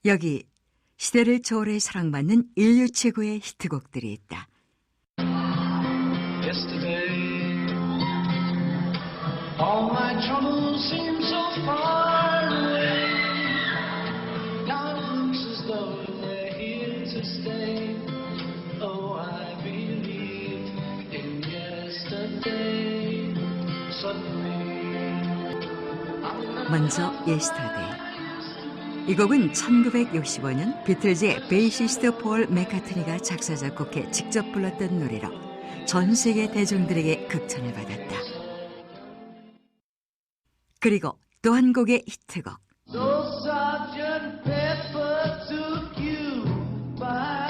여기 시대를 초월해 사랑받는 인류 최고의 히트곡들이 있다. Yesterday, all my troubles seem so far away. Now it looks as though they're here to stay. Oh, I believe in yesterday. Suddenly, 먼저 예스터데이. 이 곡은 1965년 비틀즈의 베이시스트 폴 맥카트니가 작사 작곡해 직접 불렀던 노래로 전 세계 대중들에게 극찬을 받았다. 그리고 또 한 곡의 히트곡. So Sergeant Pepper took you by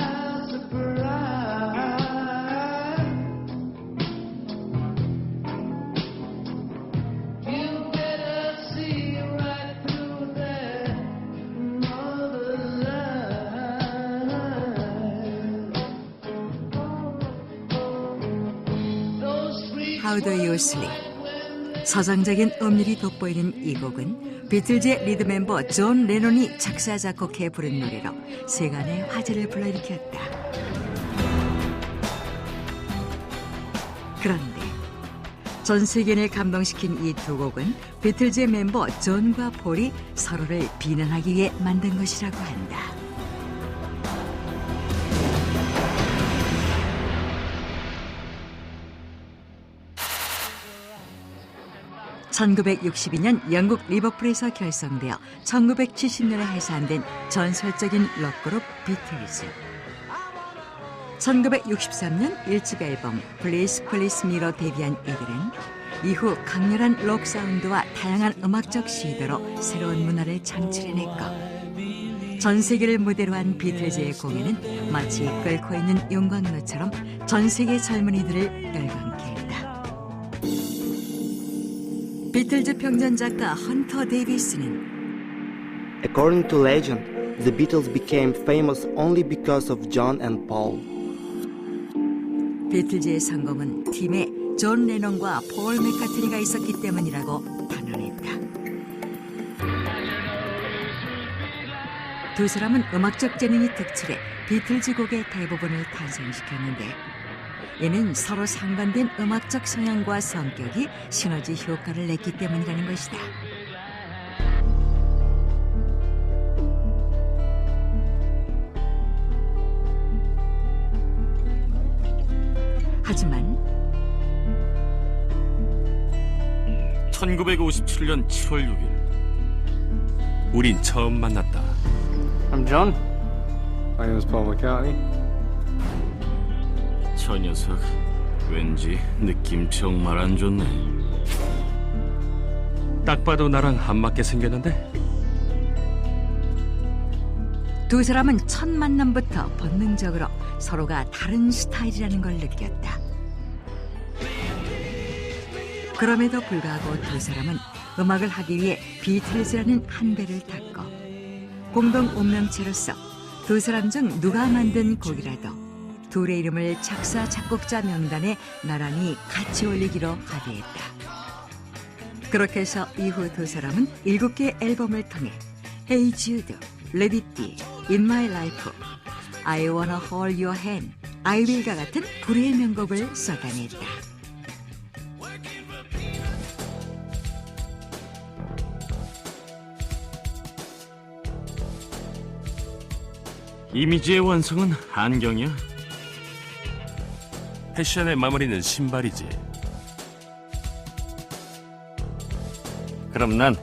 surprise. You better see right through that mother's eyes. Those three How do you sleep? 서정적인 음률이 돋보이는 이 곡은 비틀즈의 리드 멤버 존 레논이 작사 작곡해 부른 노래로 세간의 화제를 불러일으켰다. 그런데 전 세계를 감동시킨 이 두 곡은 비틀즈의 멤버 존과 폴이 서로를 비난하기 위해 만든 것이라고 한다. (1962년) 영국 리버풀에서 결성되어 1970년에 해산된 전설적인 록그룹 비틀즈. 1963년 1집 앨범 Please Please Me로 데뷔한 이들은 이후 강렬한 록 사운드와 다양한 음악적 시도로 새로운 문화를 창출해냈고, 전 세계를 무대로 한 비틀즈의 공연은 마치 끓고 있는 용광로처럼 전 세계 젊은이들을 열광케 했다. 비틀즈 평전 작가 헌터 데이비스는 According to legend, the Beatles became famous only because of John and Paul. 비틀즈의 성공은 팀에 존 레논과 폴 맥카트니가 있었기 때문이라고 단언했다. 두 사람은 음악적 재능이 특출해 비틀즈 곡의 대부분을 탄생시켰는데, 이는 서로 상반된 음악적 성향과 성격이 시너지 효과를 냈기 때문이라는 것이다. 하지만 1957년 7월 6일 우린 처음 만났다. I'm John. My name is Paul McCartney. 저 녀석 왠지 느낌 정말 안 좋네. 딱 봐도 나랑 안 맞게 생겼는데. 두 사람은 첫 만남부터 본능적으로 서로가 다른 스타일이라는 걸 느꼈다. 그럼에도 불구하고 두 사람은 음악을 하기 위해 비틀즈라는 한 배를 탔고, 공동 운명체로서 두 사람 중 누가 만든 곡이라도 둘의 이름을 작사 작곡자 명단에 나란히 같이 올리기로 합의했다. 그렇게 해서 이후 두 사람은 7개의 앨범을 통해 Hey Jude, Let It Be, In My Life, I Wanna Hold Your Hand, I Will과 같은 불의 명곡을 쏟아냈다. 이미지의 완성은 안경이야. 패션의 마무리는 신발이지. 그럼 난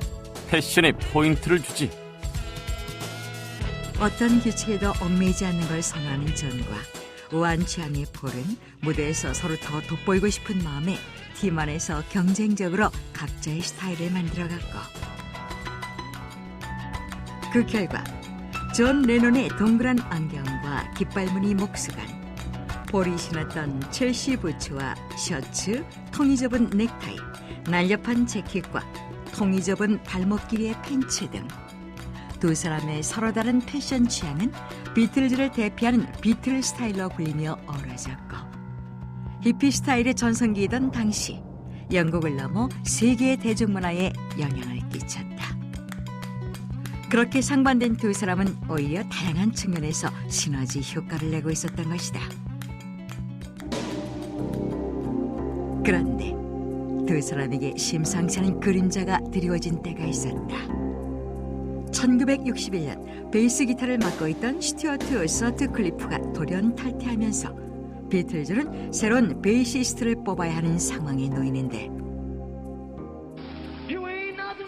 패션에 포인트를 주지. 어떤 규칙에도 얽매이지 않는 걸 선호하는 존과 우아한 취향의 폴은 무대에서 서로 더 돋보이고 싶은 마음에 팀 안에서 경쟁적으로 각자의 스타일을 만들어갔고, 그 결과 존 레논의 동그란 안경과 깃발무늬 목수건, 폴이 신었던 첼시 부츠와 셔츠, 통이 좁은 넥타이, 날렵한 재킷과 통이 좁은 발목 길이의 팬츠 등 두 사람의 서로 다른 패션 취향은 비틀즈를 대표하는 비틀 스타일로 불리며 어우러졌고, 히피 스타일의 전성기이던 당시 영국을 넘어 세계의 대중문화에 영향을 끼쳤다. 그렇게 상반된 두 사람은 오히려 다양한 측면에서 시너지 효과를 내고 있었던 것이다. 그런데 두 사람에게 심상치 않은 그림자가 드리워진 때가 있었다. 1961년 베이스 기타를 맡고 있던 스튜어트 서트클리프가 돌연 탈퇴하면서 비틀즈는 새로운 베이시스트를 뽑아야 하는 상황에 놓이는데,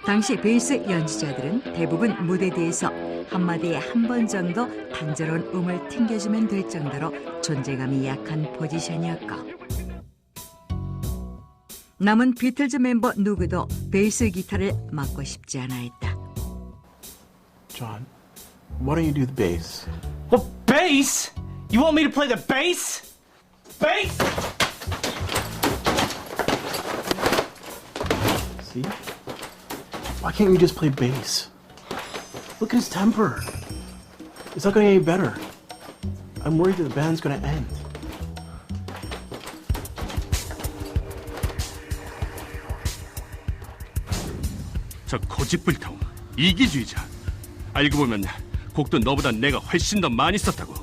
당시 베이스 연주자들은 대부분 무대 뒤에서 한마디에 한 번 정도 단조로운 음을 튕겨주면 될 정도로 존재감이 약한 포지션이었고, 남은 비틀즈 멤버 누구도 베이스 기타를 맡고 싶지 않아 했다. John, why don't you do the bass? What, bass? You want me to play the bass? Bass? See? Why can't you just play bass? Look at his temper. It's not gonna get any better. I'm worried that the band's gonna end. 저 고집불통 이기주의자. 알고 보면 곡도 너보다 내가 훨씬 더 많이 썼다고.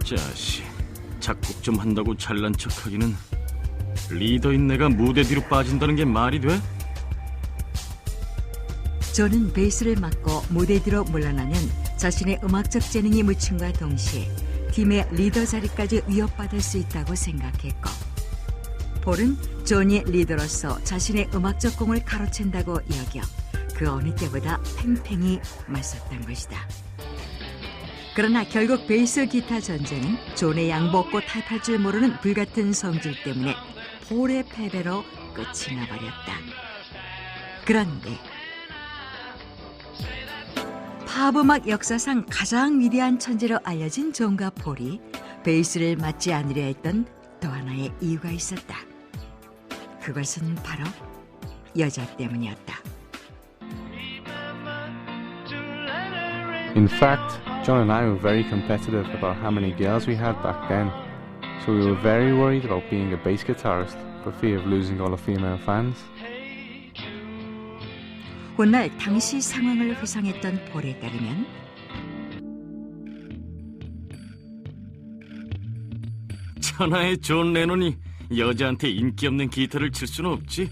자식, 작곡 좀 한다고 잘난 척하기는. 리더인 내가 무대 뒤로 빠진다는 게 말이 돼? 존은 베이스를 맡고 무대 뒤로 물러나면 자신의 음악적 재능이 묻힘과 동시에 팀의 리더 자리까지 위협받을 수 있다고 생각했고, 폴은 존이 리더로서 자신의 음악적 공을 가로챈다고 여겨 그 어느 때보다 팽팽히 맞섰던 것이다. 그러나 결국 베이스 기타 전쟁은 존의 양복고 타입할 줄 모르는 불같은 성질 때문에 폴의 패배로 끝이 나버렸다. 그런데 팝 음악 역사상 가장 위대한 천재로 알려진 존과 폴이 베이스를 맡지 않으려 했던 또 하나의 이유가 있었다. 그것은 바로 여자 때문이었다. In fact, John and I were very competitive about how many girls we had back then, so we were very worried about being a bass guitarist for fear of losing all the female fans. 훗날 당시 상황을 회상했던 폴에 따르면 천하의 존 레논이 여자한테 인기 없는 기타를 칠 수는 없지.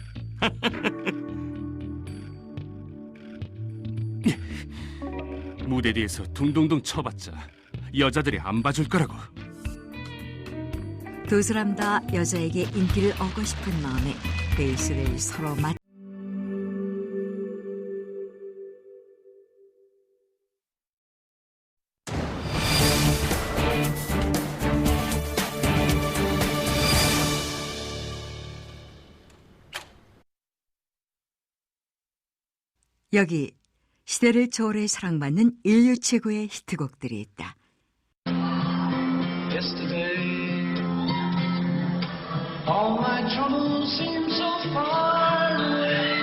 무대 뒤에서 둥둥둥 쳐봤자 여자들이 안 봐줄 거라고. 두 사람 다 여자에게 인기를 얻고 싶은 마음에 베이스를 서로 맞 여기 시대를 초월해 사랑받는 인류 최고의 히트곡들이 있다. Yesterday, all my troubles seem so far away.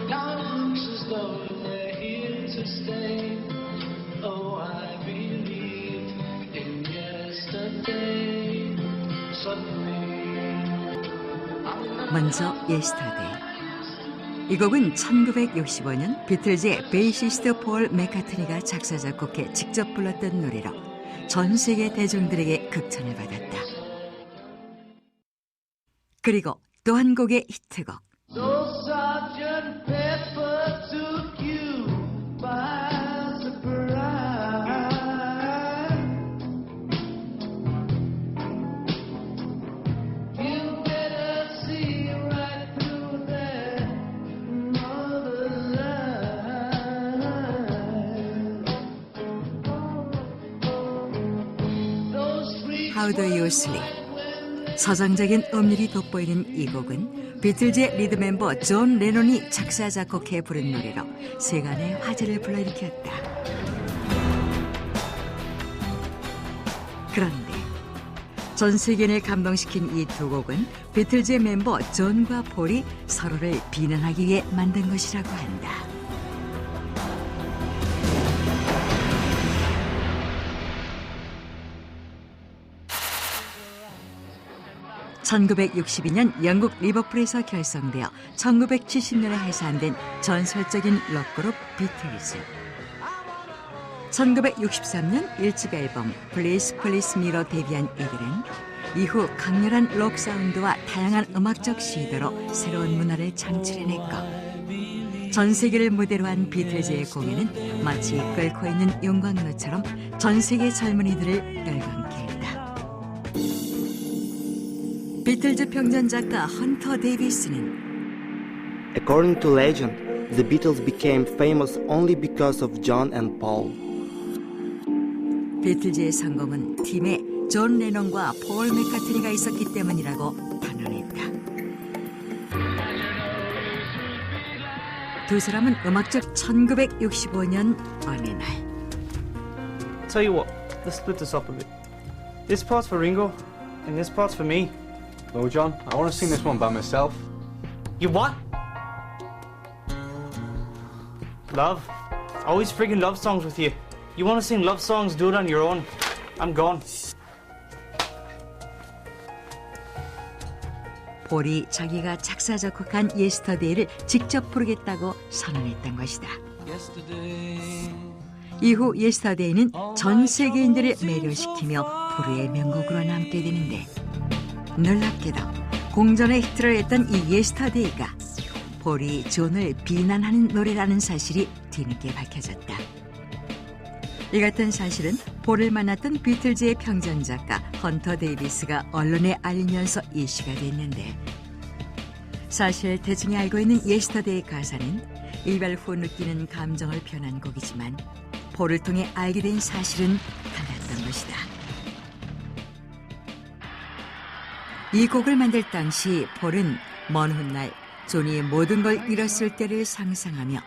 Now it looks as though they're here to stay. Oh, I believe in yesterday. Suddenly, 먼저 예스터데이. 이 곡은 1965년 비틀즈의 베이시스트 폴 맥카트니가 작사 작곡해 직접 불렀던 노래로 전 세계 대중들에게 극찬을 받았다. 그리고 또 한 곡의 히트곡. so Sergeant Pepper took you by surprise. You better see right through that mother lie. Those three How do you sleep? 서정적인 음률이 돋보이는 이 곡은 비틀즈의 리드 멤버 존 레논이 작사 작곡해 부른 노래로 세간의 화제를 불러일으켰다. 그런데 전 세계를 감동시킨 이 두 곡은 비틀즈의 멤버 존과 폴이 서로를 비난하기 위해 만든 것이라고 한다. 1962년 영국 리버풀에서 결성되어 1970년에 해산된 전설적인 록그룹 비틀즈. 1963년 1집 앨범 Please Please Me로 데뷔한 이들은 이후 강렬한 록 사운드와 다양한 음악적 시도로 새로운 문화를 창출해냈고, 전 세계를 무대로 한 비틀즈의 공연은 마치 끓고 있는 용광로처럼 전 세계 젊은이들을 열광케 했다. 비틀즈 평전 작가 헌터 데이비스는 According to legend, the Beatles became famous only because of John and Paul. 비틀즈의 성공은 팀에 존 레논과 폴 맥카트니가 있었기 때문이라고 단언했다. 두 사람은 음악적 1965년 어느 날 Tell you what, let's split this up a bit. This part's for Ringo, and this part's for me. No, John, I want to sing this one by myself. You what? Love. I always freaking love songs with you. You want to sing love songs, do it on your own. I'm gone. 폴이 자기가 작사 작곡한 예스터데이를 직접 부르겠다고 선언했던 것이다. 이후 예스터데이는 전 세계인들을 매료시키며 불후의 명곡으로 남게 되는데, 놀랍게도 공전의 히트를 했던 이 예스터데이가 폴이 존을 비난하는 노래라는 사실이 뒤늦게 밝혀졌다. 이 같은 사실은 폴을 만났던 비틀즈의 평전 작가 헌터 데이비스가 언론에 알리면서 이슈가 됐는데, 사실 대중이 알고 있는 예스터데이 가사는 이별 후 느끼는 감정을 표현한 곡이지만 폴을 통해 알게 된 사실은 달랐던 것이다. 이 곡을 만들 당시 폴은 먼 훗날 존이 모든 걸 잃었을 때를 상상하며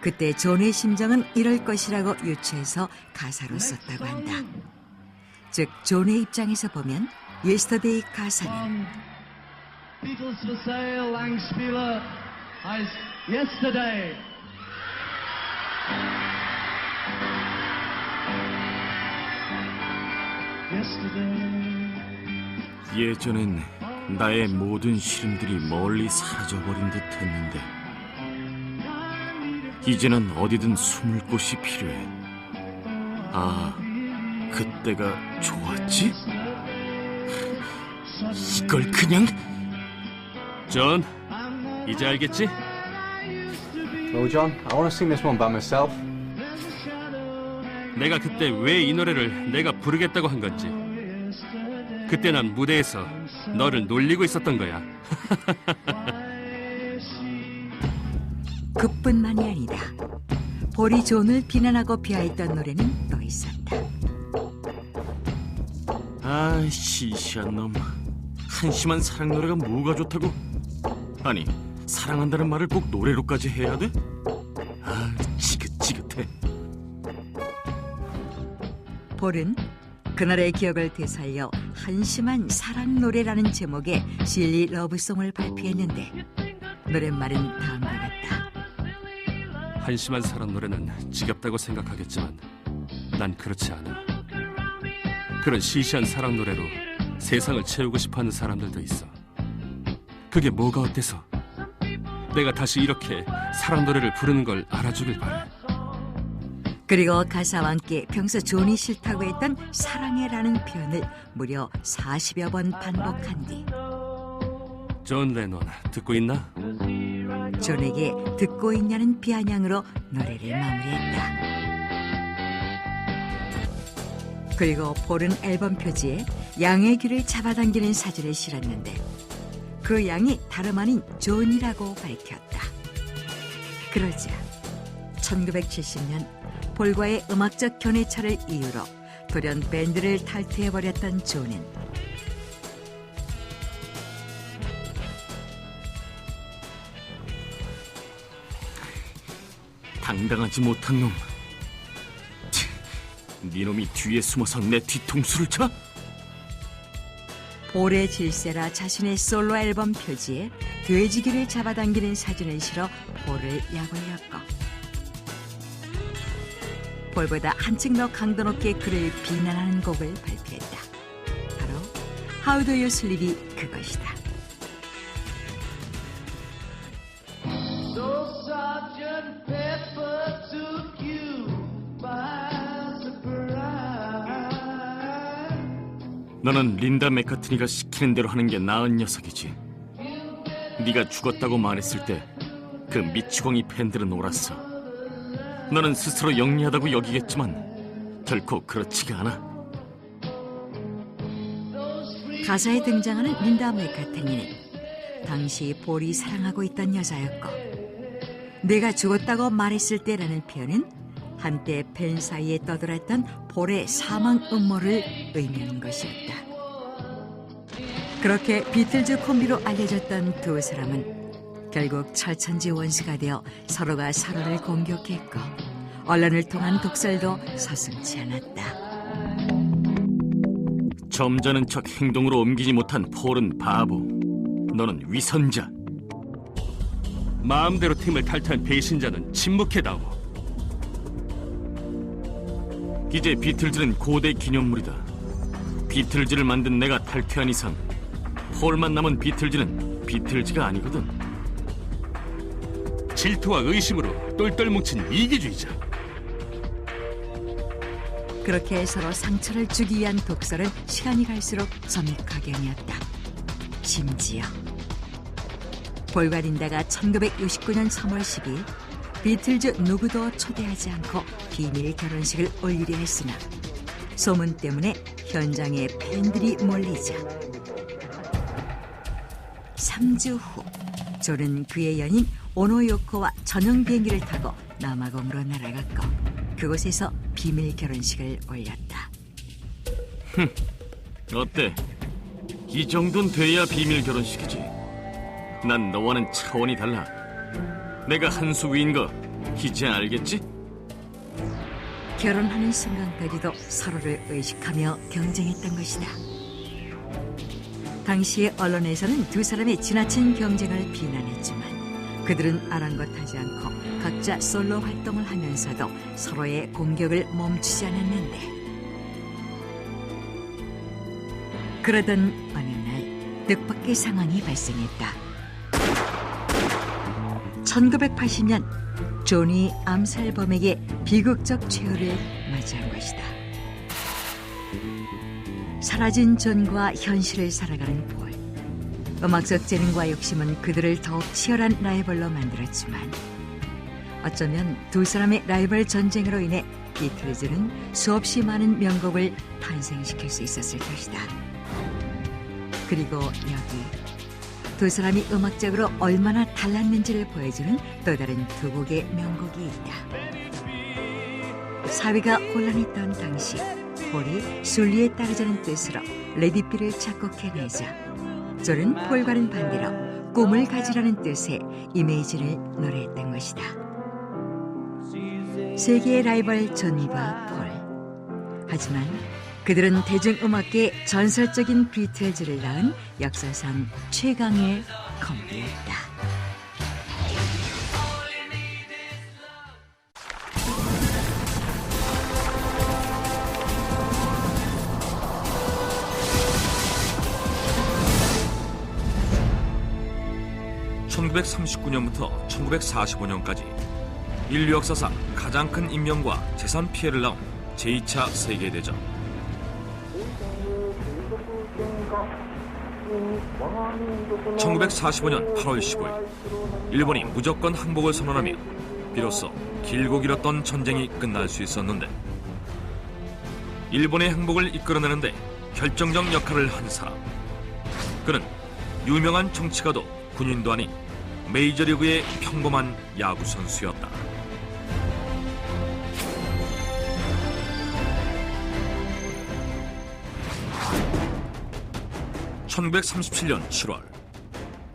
그때 존의 심정은 이럴 것이라고 유추해서 가사로 썼다고 한다. 즉 존의 입장에서 보면 예스터데이 가사는 Beatles for sale, Langspieler, yesterday. 예전엔 나의 모든 시름들이 멀리 사라져버린 듯 했는데 이제는 어디든 숨을 곳이 필요해. 아, 그때가 좋았지? 이걸 그냥... 존, 이제 알겠지? No, John, I want to sing this one by myself. 내가 그때 왜 이 노래를 내가 부르겠다고 한 건지. 그때 난 무대에서 너를 놀리고 있었던 거야. 그뿐만이 아니다. 폴이 존을 비난하고 비하했던 노래는 또 있었다. 아, 시시한 놈. 한심한 사랑 노래가 뭐가 좋다고? 아니, 사랑한다는 말을 꼭 노래로까지 해야 돼? 아, 지긋지긋해. 폴은 그날의 기억을 되살려 한심한 사랑 노래라는 제목의 실리 러브송을 발표했는데, 노랫말은 다음과 같다. 한심한 사랑 노래는 지겹다고 생각하겠지만 난 그렇지 않아. 그런 시시한 사랑 노래로 세상을 채우고 싶어하는 사람들도 있어. 그게 뭐가 어때서? 내가 다시 이렇게 사랑 노래를 부르는 걸 알아주길 바래. 그리고 가사와 함께 평소 존이 싫다고 했던 사랑해라는 표현을 무려 40여 번 반복한 뒤 존 레논, 듣고 있나? 존에게 듣고 있냐는 비아냥으로 노래를 마무리했다. 그리고 폴은 앨범 표지에 양의 귀를 잡아당기는 사진을 실었는데 그 양이 다름 아닌 존이라고 밝혔다. 그러자 1970년 폴과의 음악적 견해차를 이유로 돌연 밴드를 탈퇴해버렸던 존은 당당하지 못한 놈. 네 놈이 뒤에 숨어서 내 뒤통수를 쳐? 폴의 질세라 자신의 솔로 앨범 표지에 돼지귀를 잡아당기는 사진을 실어 폴을 약올렸고, 폴보다 한층 더 강도 높게 그를 비난하는 곡을 발표했다. 바로 How Do You Sleep이 그것이다. So Sergeant Pepper took you by surprise. 너는 린다 맥카트니가 시키는 대로 하는 게 나은 녀석이지. 네가 죽었다고 말했을 때 그 미치광이 팬들은 옳았어. 너는 스스로 영리하다고 여기겠지만 결코 그렇지가 않아. 가사에 등장하는 린다 맥카트니는 당시 폴이 사랑하고 있던 여자였고, 내가 죽었다고 말했을 때라는 표현은 한때 팬 사이에 떠돌았던 폴의 사망 음모를 의미하는 것이었다. 그렇게 비틀즈 콤비로 알려졌던 두 사람은 결국 철천지 원수가 되어 서로가 서로를 공격했고, 언론을 통한 독설도 서슴지 않았다. 점잖은 척 행동으로 옮기지 못한 폴은 바보. 너는 위선자. 마음대로 팀을 탈퇴한 배신자는 침묵해다오. 이제 비틀즈는 고대 기념물이다. 비틀즈를 만든 내가 탈퇴한 이상 폴만 남은 비틀즈는 비틀즈가 아니거든. 질투와 의심으로 똘똘 뭉친 이기주의자. 그렇게 서로 상처를 주기 위한 독설은 시간이 갈수록 점익하견이었다. 심지어 폴과 린다가 1969년 3월 10일 비틀즈 누구도 초대하지 않고 비밀 결혼식을 올리려 했으나 소문 때문에 현장에 팬들이 몰리자 3주 후 존은 그의 연인 오노요코와 전용 비행기를 타고 남아공으로 날아갔고 그곳에서 비밀 결혼식을 올렸다. 어때? 이 정도는 돼야 비밀 결혼식이지. 난 너와는 차원이 달라. 내가 한 수 위인 거 이제 알겠지? 결혼하는 순간까지도 서로를 의식하며 경쟁했던 것이다. 당시의 언론에서는 두 사람의 지나친 경쟁을 비난했지만 그들은 아랑곳하지 않고 각자 솔로 활동을 하면서도 서로의 공격을 멈추지 않았는데, 그러던 어느 날 뜻밖의 상황이 발생했다. 1980년 존이 암살범에게 비극적 최후를 맞이한 것이다. 사라진 존과 현실을 살아가는 폴. 음악적 재능과 욕심은 그들을 더욱 치열한 라이벌로 만들었지만 어쩌면 두 사람의 라이벌 전쟁으로 인해 비틀즈는 수없이 많은 명곡을 탄생시킬 수 있었을 것이다. 그리고 여기 두 사람이 음악적으로 얼마나 달랐는지를 보여주는 또 다른 두 곡의 명곡이 있다. 사회가 혼란했던 당시 폴이 순리에 따르자는 뜻으로 레디비를 작곡해내자 존은 폴과는 반대로 꿈을 가지라는 뜻의 이미지를 노래했던 것이다. 세계의 라이벌 존과 폴. 하지만 그들은 대중음악계의 전설적인 비틀즈를 낳은 역사상 최강의 콤비였다. (1939년부터 1945년까지) 인류 역사상 가장 큰 인명과 재산 피해를 낳은 제2차 세계대전. (1945년 8월 15일) 일본이 무조건 항복을 선언하며 비로소 길고 길었던 전쟁이 끝날 수 있었는데, 일본의 항복을 이끌어내는데 결정적 역할을 한 사람, 그는 유명한 정치가도 군인도 아닌 메이저리그의 평범한 야구 선수였다. (1937년 7월)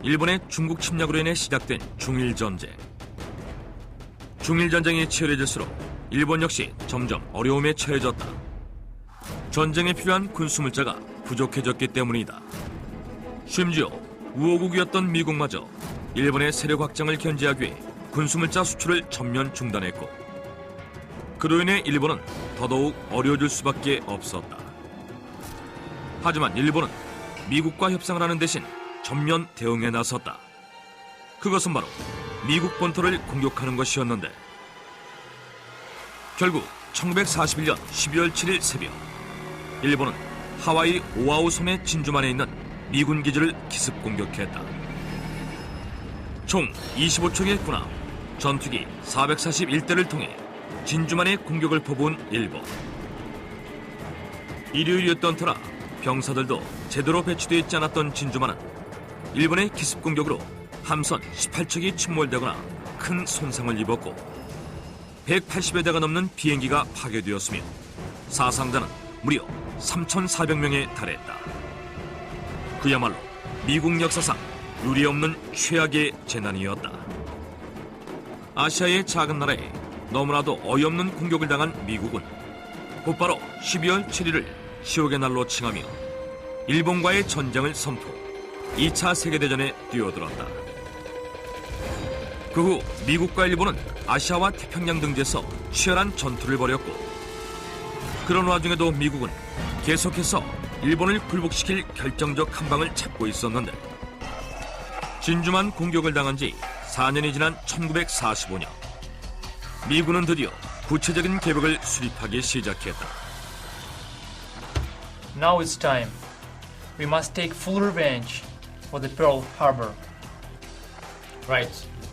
일본의 중국 침략으로 인해 시작된 중일전쟁. 중일전쟁이 치열해질수록 일본 역시 점점 어려움에 처해졌다. 전쟁에 필요한 군수물자가 부족해졌기 때문이다. 심지어 우호국이었던 미국마저 일본의 세력 확장을 견제하기 위해 군수물자 수출을 전면 중단했고, 그로 인해 일본은 더더욱 어려워질 수밖에 없었다. 하지만 일본은 미국과 협상을 하는 대신 전면 대응에 나섰다. 그것은 바로 미국 본토를 공격하는 것이었는데 결국 1941년 12월 7일 새벽 일본은 하와이 오아후 섬의 진주만에 있는 미군 기지를 기습 공격했다. 총 25척의 군함, 전투기 441대를 통해 진주만의 공격을 퍼부은 일본. 일요일이었던 터라 병사들도 제대로 배치되어 있지 않았던 진주만은 일본의 기습 공격으로 함선 18척이 침몰되거나 큰 손상을 입었고 180여 대가 넘는 비행기가 파괴되었으며 사상자는 무려 3,400명에 달했다. 그야말로 미국 역사상 유례없는 최악의 재난이었다. 아시아의 작은 나라에 너무나도 어이없는 공격을 당한 미국은 곧바로 12월 7일을 지옥의 날로 칭하며 일본과의 전쟁을 선포, 2차 세계대전에 뛰어들었다. 그 후 미국과 일본은 아시아와 태평양 등지에서 치열한 전투를 벌였고 그런 와중에도 미국은 계속해서 일본을 굴복시킬 결정적 한 방을 찾고 있었는데 진주만 공격을 당한 지 4년이 지난 1945년 미군은 드디어 구체적인 계획을 수립하기 시작했다. Now it's time. We must take full revenge for the Pearl Harbor. Right.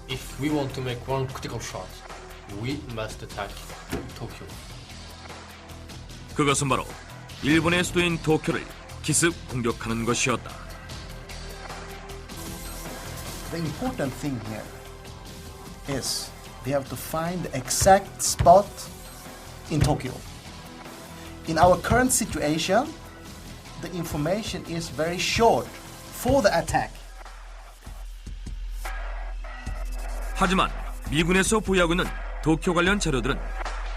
If we want to make one critical shot, we must attack Tokyo. 그것은 바로 일본의 수도인 도쿄를 기습 공격하는 것이었다. The important thing here is they have to find the exact spot in Tokyo. In our current situation, the information is very short for the attack. 하지만 미군에서 보유하고 있는 도쿄 관련 자료들은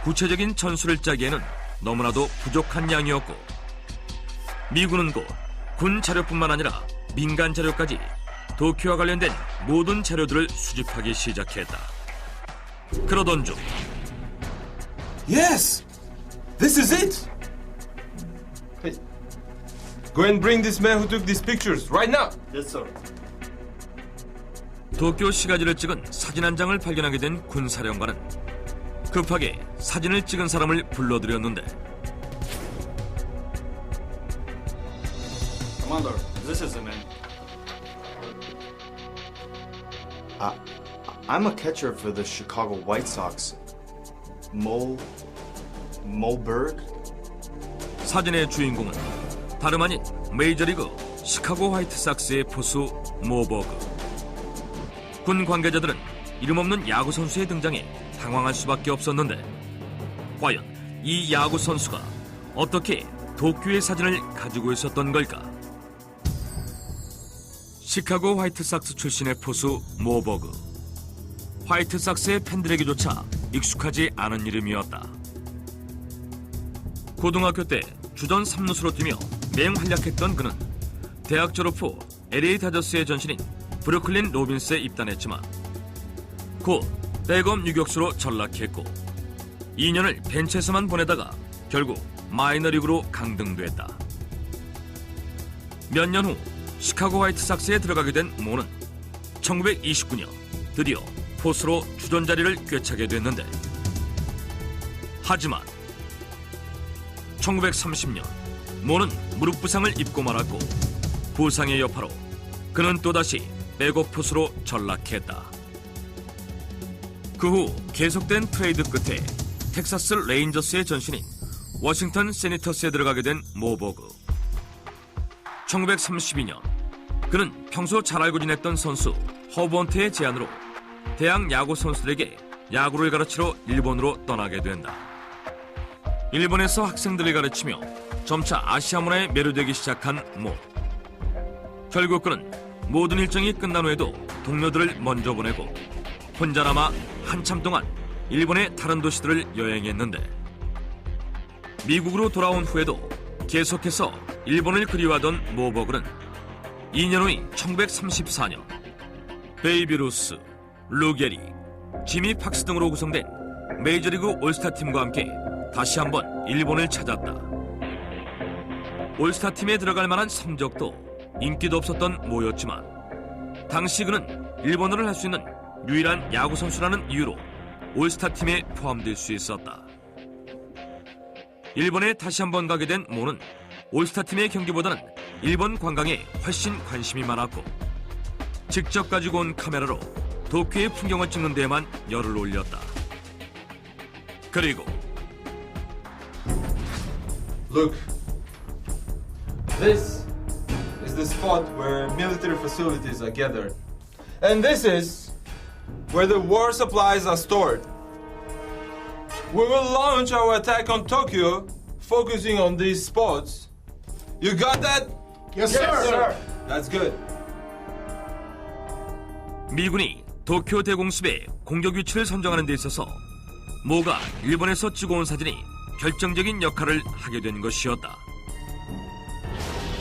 구체적인 전술을 짜기에는 너무나도 부족한 양이었고 미군은 곧 군 자료뿐만 아니라 민간 자료까지 도쿄와 관련된 모든 자료들을 수집하기 시작했다. 그러던 중 Yes! This is it! Hey, go and bring this man who took these pictures right now! Yes, sir. 도쿄 시가지를 찍은 사진 한 장을 발견하게 된 군사령관은 급하게 사진을 찍은 사람을 불러들였는데 Commander, this is the man. I'm a catcher for the Chicago White Sox. Moberg? 사진의 주인공은 다름 아닌 메이저리그 시카고 화이트삭스의 포수 모버그. 군 관계자들은 이름 없는 야구 선수의 등장에 당황할 수밖에 없었는데 과연 이 야구 선수가 어떻게 도쿄의 사진을 가지고 있었던 걸까? 시카고 화이트삭스 출신의 포수 모버그. 화이트삭스의 팬들에게조차 익숙하지 않은 이름이었다. 고등학교 때 주전 3루수로 뛰며 맹활약했던 그는 대학 졸업 후 LA 다저스의 전신인 브루클린 로빈스에 입단했지만 곧 백업 유격수로 전락했고 2년을 벤치에서만 보내다가 결국 마이너리그로 강등됐다. 몇 년 후 시카고 화이트삭스에 들어가게 된 모는 1929년 드디어 포수로 주전 자리를 꿰차게 됐는데 하지만 1930년 모는 무릎 부상을 입고 말았고 부상의 여파로 그는 또다시 백업 포수로 전락했다. 그 후 계속된 트레이드 끝에 텍사스 레인저스의 전신인 워싱턴 세니터스에 들어가게 된 모버그. 1932년 그는 평소 잘 알고 지냈던 선수 허번트의 제안으로 대학 야구 선수들에게 야구를 가르치러 일본으로 떠나게 된다. 일본에서 학생들을 가르치며 점차 아시아 문화에 매료되기 시작한 모. 결국 그는 모든 일정이 끝난 후에도 동료들을 먼저 보내고 혼자나마 한참 동안 일본의 다른 도시들을 여행했는데 미국으로 돌아온 후에도 계속해서 일본을 그리워하던 모버그는 2년 후인 1934년 베이비 루스, 루게리, 지미 팍스 등으로 구성된 메이저리그 올스타팀과 함께 다시 한번 일본을 찾았다. 올스타팀에 들어갈 만한 성적도 인기도 없었던 모였지만 당시 그는 일본어를 할 수 있는 유일한 야구 선수라는 이유로 올스타 팀에 포함될 수 있었다. 일본에 다시 한번 가게 된 모는 올스타 팀의 경기보다는 일본 관광에 훨씬 관심이 많았고 직접 가지고 온 카메라로 도쿄의 풍경을 찍는 데에만 열을 올렸다. 그리고 Look, this is the spot where military facilities are gathered. And this is where the war supplies are stored. We will launch our attack on Tokyo, focusing on these spots. You got that? Yes, sir. That's good. 미군이 도쿄 대공습의 공격 위치를 선정하는 데 있어서 모가 일본에서 찍어온 사진이 결정적인 역할을 하게 된 것이었다.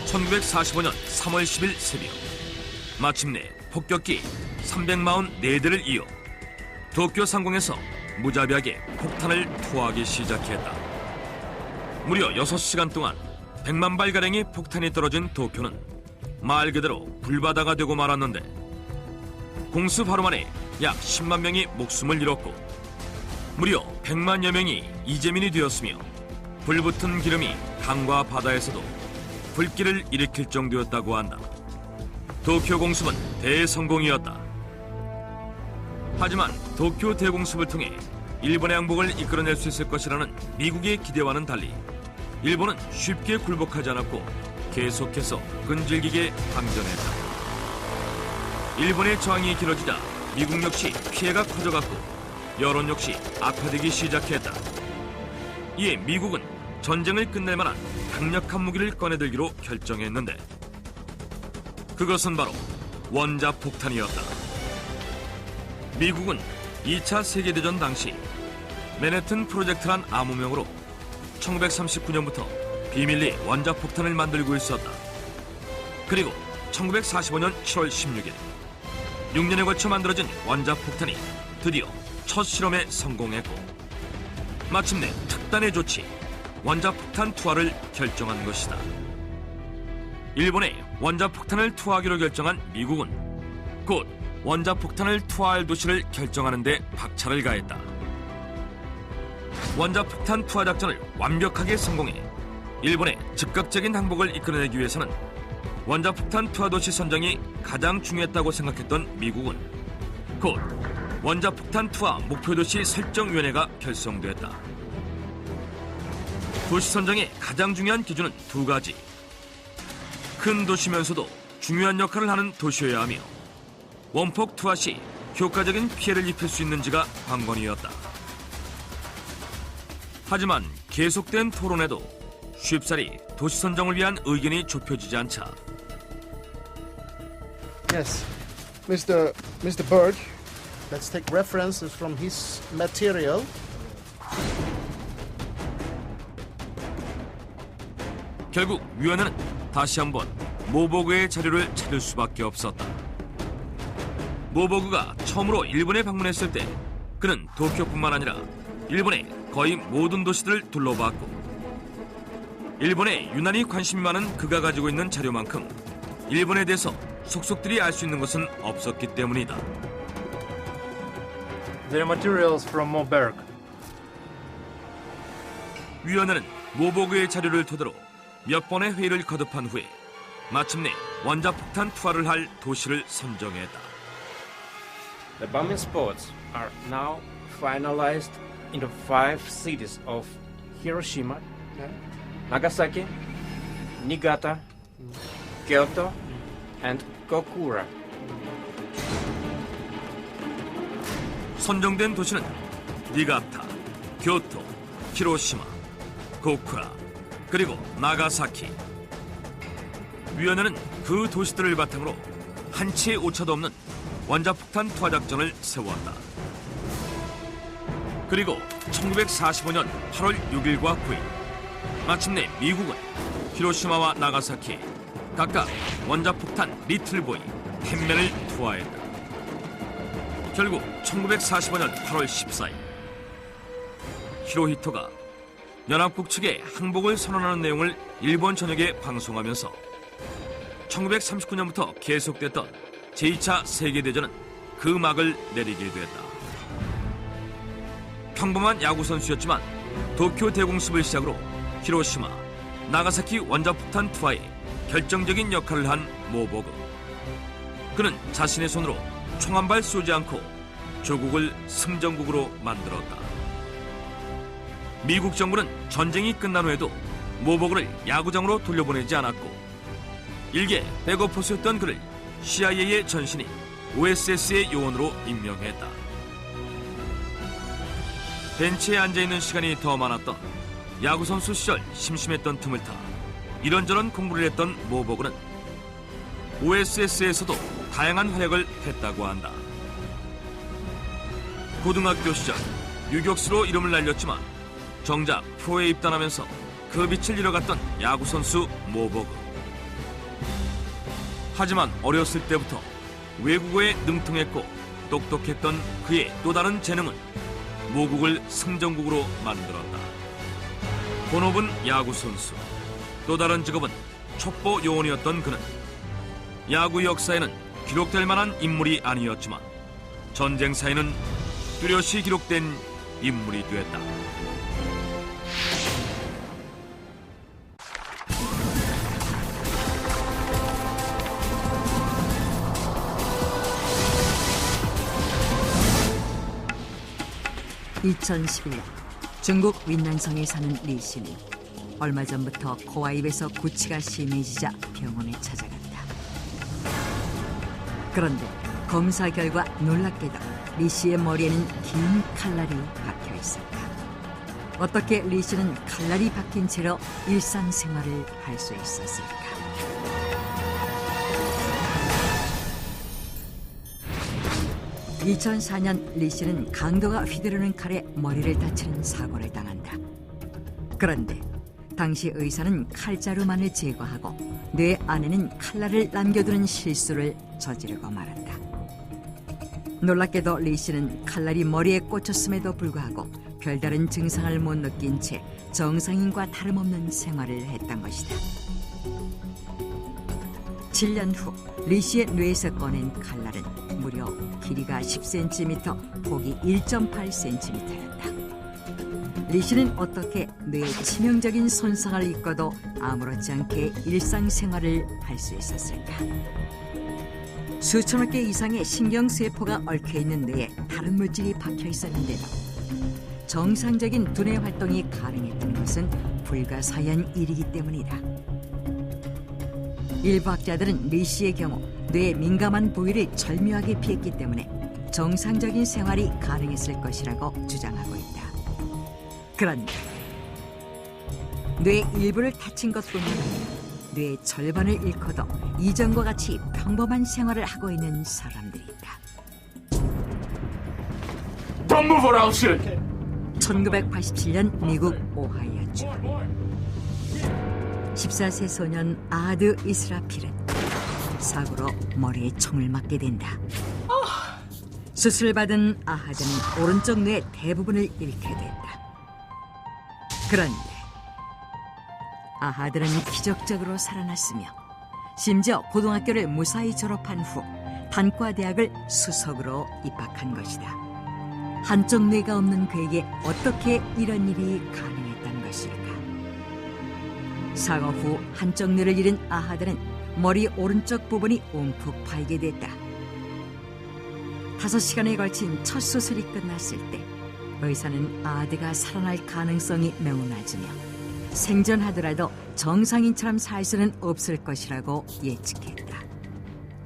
1945년 3월 10일 새벽 마침내 폭격기 344대를 이어 도쿄 상공에서 무자비하게 폭탄을 투하하기 시작했다. 무려 6시간 동안 100만 발가량의 폭탄이 떨어진 도쿄는 말 그대로 불바다가 되고 말았는데 공습 하루 만에 약 10만 명이 목숨을 잃었고 무려 100만여 명이 이재민이 되었으며 불붙은 기름이 강과 바다에서도 불길을 일으킬 정도였다고 한다. 도쿄 공습은 대성공이었다. 하지만 도쿄 대공습을 통해 일본의 항복을 이끌어낼 수 있을 것이라는 미국의 기대와는 달리 일본은 쉽게 굴복하지 않았고 계속해서 끈질기게 항전했다. 일본의 저항이 길어지자 미국 역시 피해가 커져갔고 여론 역시 악화되기 시작했다. 이에 미국은 전쟁을 끝낼 만한 강력한 무기를 꺼내들기로 결정했는데 그것은 바로 원자폭탄이었다. 미국은 2차 세계대전 당시 맨해튼 프로젝트란 암호명으로 1939년부터 비밀리에 원자폭탄을 만들고 있었다. 그리고 1945년 7월 16일 6년에 걸쳐 만들어진 원자폭탄이 드디어 첫 실험에 성공했고 마침내 특단의 조치 원자폭탄 투하를 결정한 것이다. 일본에 원자폭탄을 투하하기로 결정한 미국은 곧 원자폭탄을 투하할 도시를 결정하는 데 박차를 가했다. 원자폭탄 투하 작전을 완벽하게 성공해 일본의 즉각적인 항복을 이끌어내기 위해서는 원자폭탄 투하 도시 선정이 가장 중요했다고 생각했던 미국은 곧 원자폭탄 투하 목표도시 설정위원회가 결성됐다. 도시 선정의 가장 중요한 기준은 두 가지. 큰 도시면서도 중요한 역할을 하는 도시여야 하며 원폭 투하 시 효과적인 피해를 입힐 수 있는지가 관건이었다. 하지만 계속된 토론에도 쉽사리 도시 선정을 위한 의견이 좁혀지지 않자 Yes, Mr. Berg, let's take references from his material. 결국 위원회는 다시 한번 모버그의 자료를 찾을 수밖에 없었다. 모버그가 처음으로 일본에 방문했을 때 그는 도쿄뿐만 아니라 일본의 거의 모든 도시들을 둘러봤고 일본에 유난히 관심이 많은 그가 가지고 있는 자료만큼 일본에 대해서 속속들이 알 수 있는 것은 없었기 때문이다. The materials from Moberg. 위원회는 모버그의 자료를 토대로 몇 번의 회의를 거듭한 후에 마침내 원자폭탄 투하를 할 도시를 선정했다. The bombing spots are now finalized in the 5 cities of Hiroshima, Nagasaki, Niigata, Kyoto, and Kokura. 선정된 도시는 니가타, 교토, 히로시마, 고쿠라, 그리고 나가사키. 위원회는 그 도시들을 바탕으로 한치의 오차도 없는 원자폭탄 투하 작전을 세웠다. 그리고 1945년 8월 6일과 9일 마침내 미국은 히로시마와 나가사키에 각각 원자폭탄 리틀보이, 햄맨을 투하했다. 결국 1945년 8월 14일 히로히토가 연합국 측에 항복을 선언하는 내용을 일본 전역에 방송하면서 1939년부터 계속됐던 제2차 세계대전은 그 막을 내리게 되었다. 평범한 야구선수였지만 도쿄 대공습을 시작으로 히로시마, 나가사키 원자폭탄 투하에 결정적인 역할을 한 모버그. 그는 자신의 손으로 총 한 발 쏘지 않고 조국을 승전국으로 만들었다. 미국 정부는 전쟁이 끝난 후에도 모버그를 야구장으로 돌려보내지 않았고 일개 백업포수였던 그를 CIA의 전신인 OSS의 요원으로 임명했다. 벤치에 앉아있는 시간이 더 많았던 야구선수 시절 심심했던 틈을 타 이런저런 공부를 했던 모버그는 OSS에서도 다양한 활약을 했다고 한다. 고등학교 시절 유격수로 이름을 날렸지만 정작 프로에 입단하면서 그 빛을 잃어갔던 야구선수 모버그. 하지만 어렸을 때부터 외국어에 능통했고 똑똑했던 그의 또 다른 재능은 모국을 승전국으로 만들었다. 본업은 야구선수, 또 다른 직업은 첩보 요원이었던 그는 야구 역사에는 기록될 만한 인물이 아니었지만 전쟁사에는 뚜렷이 기록된 인물이 되었다. (2011년) 중국 윈난성에 사는 리 씨는 얼마 전부터 코와 입에서 구취가 심해지자 병원에 찾아갔다. 그런데 검사 결과 놀랍게도 리 씨의 머리에는 긴 칼날이 박혀 있었다. 어떻게 리 씨는 칼날이 박힌 채로 일상생활을 할 수 있었을까? (2004년) 리 씨는 강도가 휘두르는 칼에 머리를 다치는 사고를 당한다. 그런데 당시 의사는 칼자루만을 제거하고 뇌 안에는 칼날을 남겨두는 실수를 저지르고 말았다. 놀랍게도 리 씨는 칼날이 머리에 꽂혔음에도 불구하고 별다른 증상을 못 느낀 채 정상인과 다름없는 생활을 했던 것이다. 7년 후 리 씨의 뇌에서 꺼낸 칼날은 무려 길이가 10cm, 폭이 1.8cm였다. 리 씨는 어떻게 뇌에 치명적인 손상을 입고도 아무렇지 않게 일상생활을 할 수 있었을까? 수천억 개 이상의 신경세포가 얽혀있는 뇌에 다른 물질이 박혀 있었는데도 정상적인 두뇌 활동이 가능했던 것은 불가사의한 일이기 때문이다. 일부 학자들은 리 씨의 경우 뇌의 민감한 부위를 절묘하게 피했기 때문에 정상적인 생활이 가능했을 것이라고 주장하고 있다. 그런데 뇌 일부를 다친 것뿐만 아니라 뇌의 절반을 잃고도 이전과 같이 평범한 생활을 하고 있는 사람들이 있다. Don't move or I'll shoot. 1987년 미국 오하이오주 14세 소년 아하드 이스라필은 사고로 머리에 총을 맞게 된다. 수술받은 아하드는 오른쪽 뇌 대부분을 잃게 된다. 그런데 아하드는 기적적으로 살아났으며 심지어 고등학교를 무사히 졸업한 후 단과대학을 수석으로 입학한 것이다. 한쪽 뇌가 없는 그에게 어떻게 이런 일이 가능했던 것일까? 사고 후 한쪽 뇌를 잃은 아하드는 머리 오른쪽 부분이 움푹 파이게 됐다. 5시간에 걸친 첫 수술이 끝났을 때 의사는 아하드가 살아날 가능성이 매우 낮으며 생존하더라도 정상인처럼 살 수는 없을 것이라고 예측했다.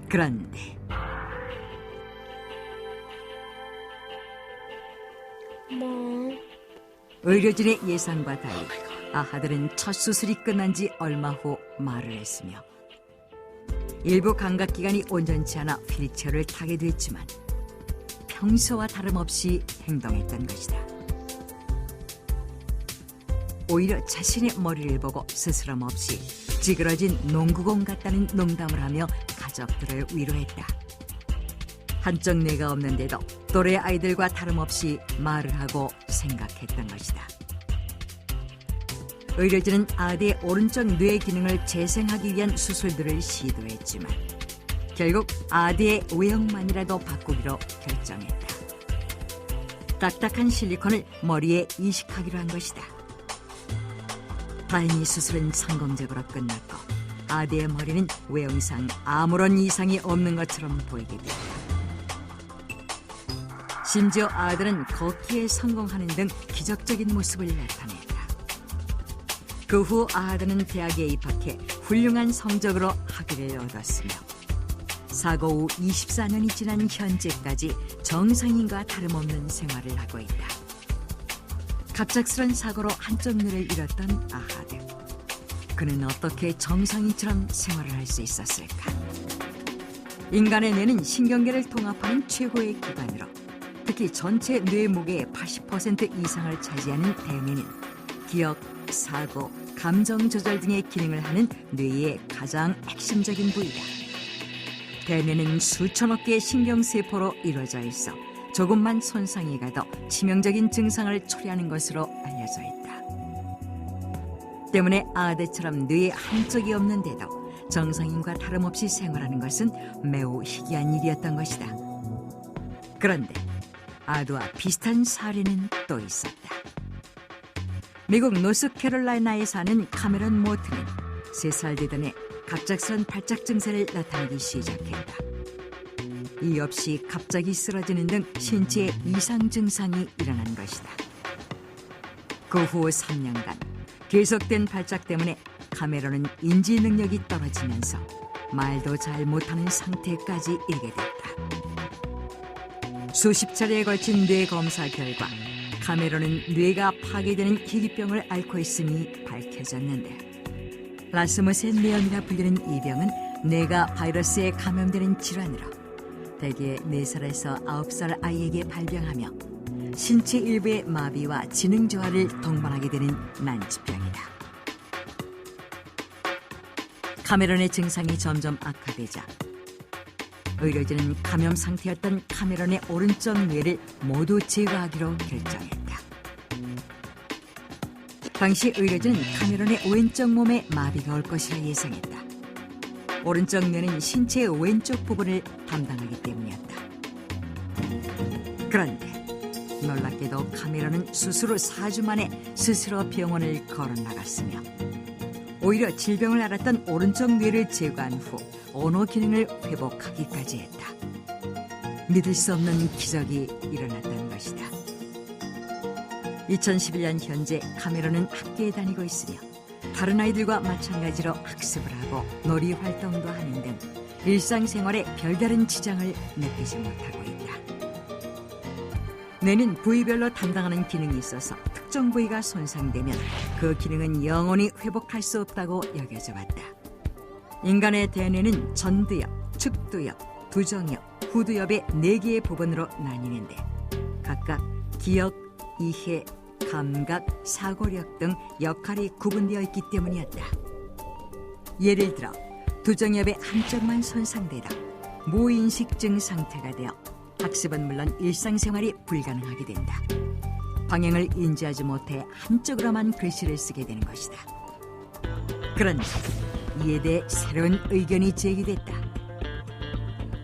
그런데 의료진의 예상과 달리 아하들은 첫 수술이 끝난 지 얼마 후 말을 했으며 일부 감각기관이 온전치 않아 휠체어를 타게 됐지만 평소와 다름없이 행동했던 것이다. 오히려 자신의 머리를 보고 스스럼 없이 찌그러진 농구공 같다는 농담을 하며 가족들을 위로했다. 한쪽 뇌가 없는데도 또래 아이들과 다름없이 말을 하고 생각했던 것이다. 의료진은 아드의 오른쪽 뇌 기능을 재생하기 위한 수술들을 시도했지만 결국 아드의 외형만이라도 바꾸기로 결정했다. 딱딱한 실리콘을 머리에 이식하기로 한 것이다. 다행히 수술은 성공적으로 끝났고 아드의 머리는 외형상 아무런 이상이 없는 것처럼 보이게 됐다. 심지어 아들은 걷기에 성공하는 등 기적적인 모습을 나타냈다. 그 후 아들은 대학에 입학해 훌륭한 성적으로 학위를 얻었으며 사고 후 24년이 지난 현재까지 정상인과 다름없는 생활을 하고 있다. 갑작스런 사고로 한쪽 뇌를 잃었던 아하드. 그는 어떻게 정상인처럼 생활을 할 수 있었을까? 인간의 뇌는 신경계를 통합하는 최고의 기관으로 특히 전체 뇌 무게의 80% 이상을 차지하는 대뇌는 기억, 사고, 감정 조절 등의 기능을 하는 뇌의 가장 핵심적인 부위다. 대뇌는 수천억 개의 신경세포로 이루어져 있어 조금만 손상이 가도 치명적인 증상을 초래하는 것으로 알려져 있다. 때문에 아드처럼 뇌에 한쪽이 없는데도 정상인과 다름없이 생활하는 것은 매우 희귀한 일이었던 것이다. 그런데 아드와 비슷한 사례는 또 있었다. 미국 노스캐롤라이나에 사는 카메론 모트는 3살 되던 해 갑작스런 발작 증세를 나타내기 시작했다. 이유 없이 갑자기 쓰러지는 등 신체에 이상 증상이 일어난 것이다. 그 후 3년간 계속된 발작 때문에 카메론은 인지 능력이 떨어지면서 말도 잘 못하는 상태까지 이르게 됐다. 수십 차례에 걸친 뇌 검사 결과 카메론은 뇌가 파괴되는 희귀병을 앓고 있음이 밝혀졌는데 라스무센 뇌염이라 불리는 이 병은 뇌가 바이러스에 감염되는 질환으로 대개 4살에서 9살 아이에게 발병하며 신체 일부의 마비와 지능 저하를 동반하게 되는 난치병이다. 카메론의 증상이 점점 악화되자 의료진은 감염 상태였던 카메론의 오른쪽 뇌를 모두 제거하기로 결정했다. 당시 의료진은 카메론의 왼쪽 몸에 마비가 올 것이라 예상했다. 오른쪽 뇌는 신체의 왼쪽 부분을 담당하기 때문이었다. 그런데 놀랍게도 카메론은 수술 후 4주 만에 스스로 병원을 걸어나갔으며 오히려 질병을 앓았던 오른쪽 뇌를 제거한 후 언어 기능을 회복하기까지 했다. 믿을 수 없는 기적이 일어났던 것이다. 2011년 현재 카메론은 학교에 다니고 있으며 다른 아이들과 마찬가지로 학습을 하고 놀이 활동도 하는 등 일상생활에 별다른 지장을 느끼지 못하고 있다. 뇌는 부위별로 담당하는 기능이 있어서 특정 부위가 손상되면 그 기능은 영원히 회복할 수 없다고 여겨져 왔다. 인간의 대뇌는 전두엽, 측두엽, 두정엽, 후두엽의 4개의 부분으로 나뉘는데 각각 기억, 이해, 감각, 사고력 등 역할이 구분되어 있기 때문이었다. 예를 들어 두정엽의 한쪽만 손상되다 무인식증 상태가 되어 학습은 물론 일상생활이 불가능하게 된다. 방향을 인지하지 못해 한쪽으로만 글씨를 쓰게 되는 것이다. 그런데 이에 대해 새로운 의견이 제기됐다.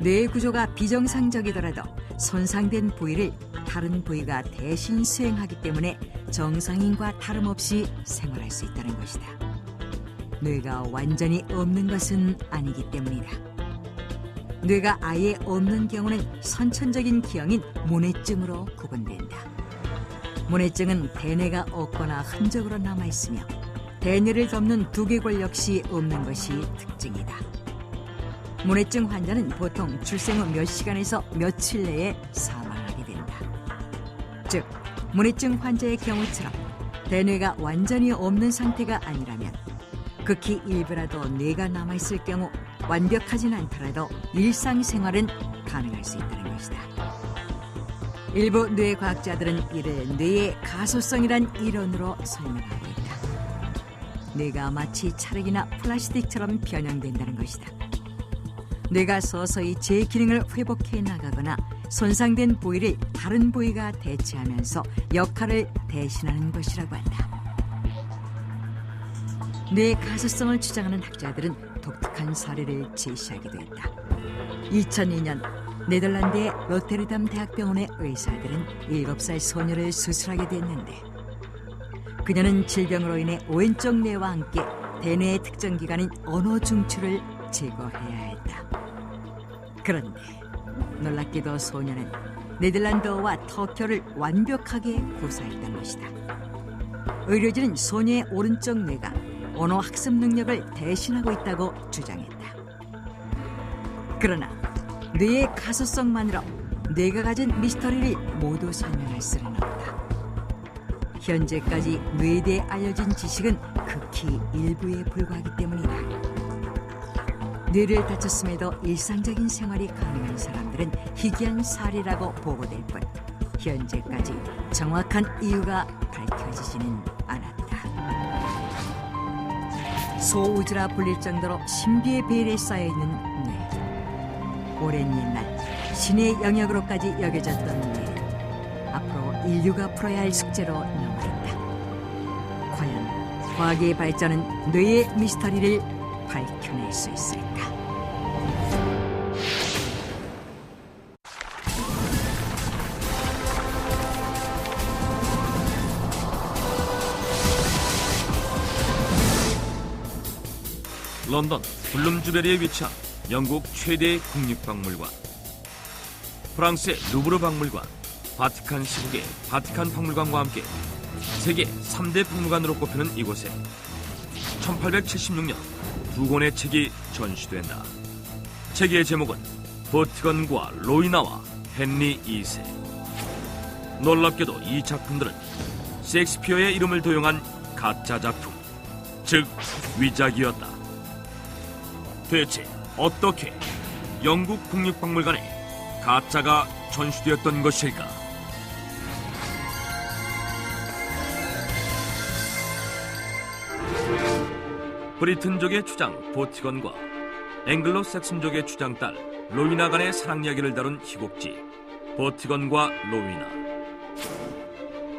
뇌 구조가 비정상적이더라도 손상된 부위를 다른 부위가 대신 수행하기 때문에 정상인과 다름없이 생활할 수 있다는 것이다. 뇌가 완전히 없는 것은 아니기 때문이다. 뇌가 아예 없는 경우는 선천적인 기형인 모뇌증으로 구분된다. 모뇌증은 대뇌가 없거나 흔적으로 남아있으며 대뇌를 덮는 두개골 역시 없는 것이 특징이다. 모뇌증 환자는 보통 출생 후 몇 시간에서 며칠 내에 사망하게 된다. 즉, 모뇌증 환자의 경우처럼 대뇌가 완전히 없는 상태가 아니라면 극히 일부라도 뇌가 남아있을 경우 완벽하진 않더라도 일상생활은 가능할 수 있다는 것이다. 일부 뇌과학자들은 이를 뇌의 가소성이란 이론으로 설명하고 있다. 뇌가 마치 찰흙이나 플라스틱처럼 변형된다는 것이다. 뇌가 서서히 제 기능을 회복해 나가거나 손상된 부위를 다른 부위가 대체하면서 역할을 대신하는 것이라고 한다. 뇌의 가소성을 주장하는 학자들은 독특한 사례를 제시하기도 했다. 2002년 네덜란드의 로테르담 대학병원의 의사들은 7살 소녀를 수술하게 됐는데 그녀는 질병으로 인해 왼쪽 뇌와 함께 대뇌의 특정 기관인 언어 중추를 제거해야 했다. 그런데 놀랍게도 소녀는 네덜란드어와 터키어를 완벽하게 구사했던 것이다. 의료진은 소녀의 오른쪽 뇌가 언어 학습 능력을 대신하고 있다고 주장했다. 그러나 뇌의 가소성만으로 뇌가 가진 미스터리를 모두 설명할 수는 없다. 현재까지 뇌에 대해 알려진 지식은 극히 일부에 불과하기 때문이다. 뇌를 다쳤음에도 일상적인 생활이 가능한 사람들은 희귀한 사례라고 보고될 뿐 현재까지 정확한 이유가 밝혀지지는 않았다. 소우주라 불릴 정도로 신비의 베일에 쌓여있는 뇌. 오랜 옛날 신의 영역으로까지 여겨졌던 뇌는 앞으로 인류가 풀어야 할 숙제로 남아있다. 과연 과학의 발전은 뇌의 미스터리를 밝혀낼 수 있을까? 런던 블룸즈베리에 위치한 영국 최대의 국립박물관, 프랑스의 루브르 박물관, 바티칸 시국의 바티칸 박물관과 함께 세계 3대 박물관으로 꼽히는 이곳에 1876년 2권의 책이 전시된다. 책의 제목은 버티건과 로이나와 헨리 2세. 놀랍게도 이 작품들은 셰익스피어의 이름을 도용한 가짜 작품, 즉 위작이었다. 대체 어떻게 영국 국립박물관에 가짜가 전시되었던 것일까? 브리튼족의 주장 보티건과 앵글로색슨족의 주장딸 로이나 간의 사랑 이야기를 다룬 희곡지 보티건과 로이나,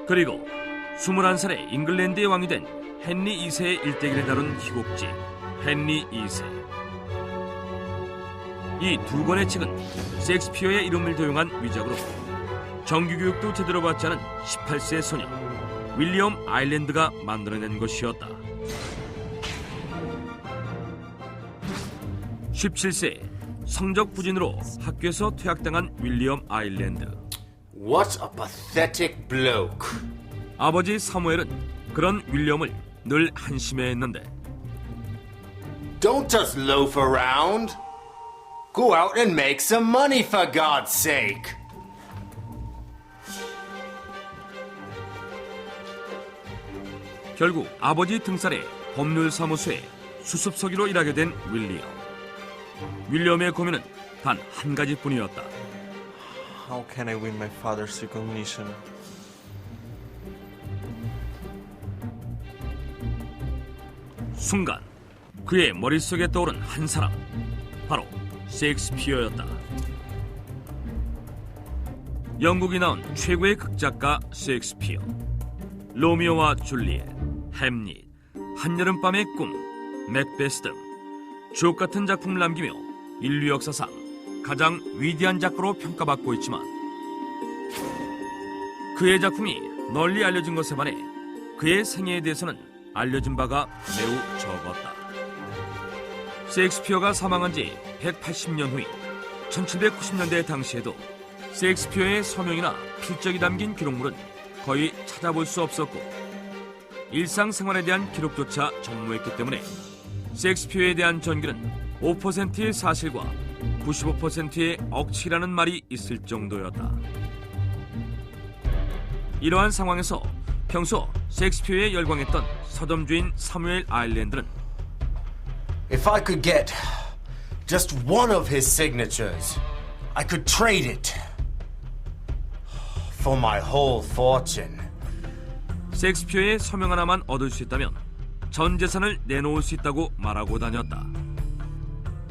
그리고 21살의 잉글랜드의 왕이 된 헨리 2세의 일대기를 다룬 희곡지 헨리 2세. 이 2권의 책은 셰익스피어의 이름을 도용한 위작으로 정규교육도 제대로 받지 않은 18세 소녀 윌리엄 아일랜드가 만들어낸 것이었다. 17세 성적 부진으로 학교에서 퇴학당한 윌리엄 아일랜드. What a pathetic bloke. 아버지 사무엘은 그런 윌리엄을 늘 한심해했는데 Don't just loaf around. Go out and make some money for God's sake. 결국 아버지 등살에 법률사무소에 수습서기로 일하게 된 윌리엄. 윌리엄의 고민은 단 한 가지뿐이었다. How can I win my father's recognition? 순간 그의 머릿속에 떠오른 한 사람, 바로 셰익스피어였다. 영국이 낳은 최고의 극작가 셰익스피어. 로미오와 줄리엣, 햄릿, 한여름밤의 꿈, 맥베스 등 주옥 같은 작품을 남기며 인류 역사상 가장 위대한 작가로 평가받고 있지만 그의 작품이 널리 알려진 것에 반해 그의 생애에 대해서는 알려진 바가 매우 적었다. 셰익스피어가 사망한 지 180년 후인 1790년대 당시에도 셰익스피어의 서명이나 필적이 담긴 기록물은 거의 찾아볼 수 없었고 일상생활에 대한 기록조차 전무했기 때문에 셰익스피어에 대한 전기는 5%의 사실과 95%의 억지라는 말이 있을 정도였다. 이러한 상황에서 평소 셰익스피어에 열광했던 서점주인 사무엘 아일랜드는 If I could get just one of his signatures, I could trade it for my whole fortune. 셰익스피어의 서명 하나만 얻을 수 있다면 전 재산을 내놓을 수 있다고 말하고 다녔다.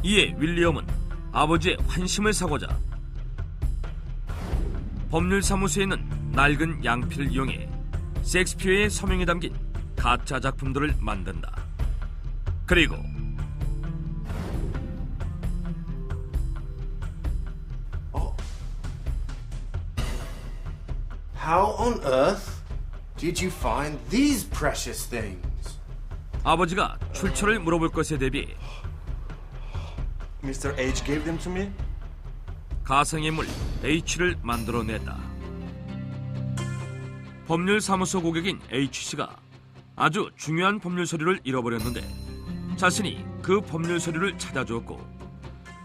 이에 윌리엄은 아버지의 환심을 사고자 법률사무소에 있는 낡은 양피를 이용해 셰익스피어의 서명이 담긴 가짜 작품들을 만든다. 그리고 How on earth did you find these precious things? 아버지가 출처를 물어볼 것에 대비 Mr. H gave them to me? 가상의 H를 만들어냈다. 법률사무소 고객인 H씨가 아주 중요한 법률 서류를 잃어버렸는데 자신이 그 법률 서류를 찾아주었고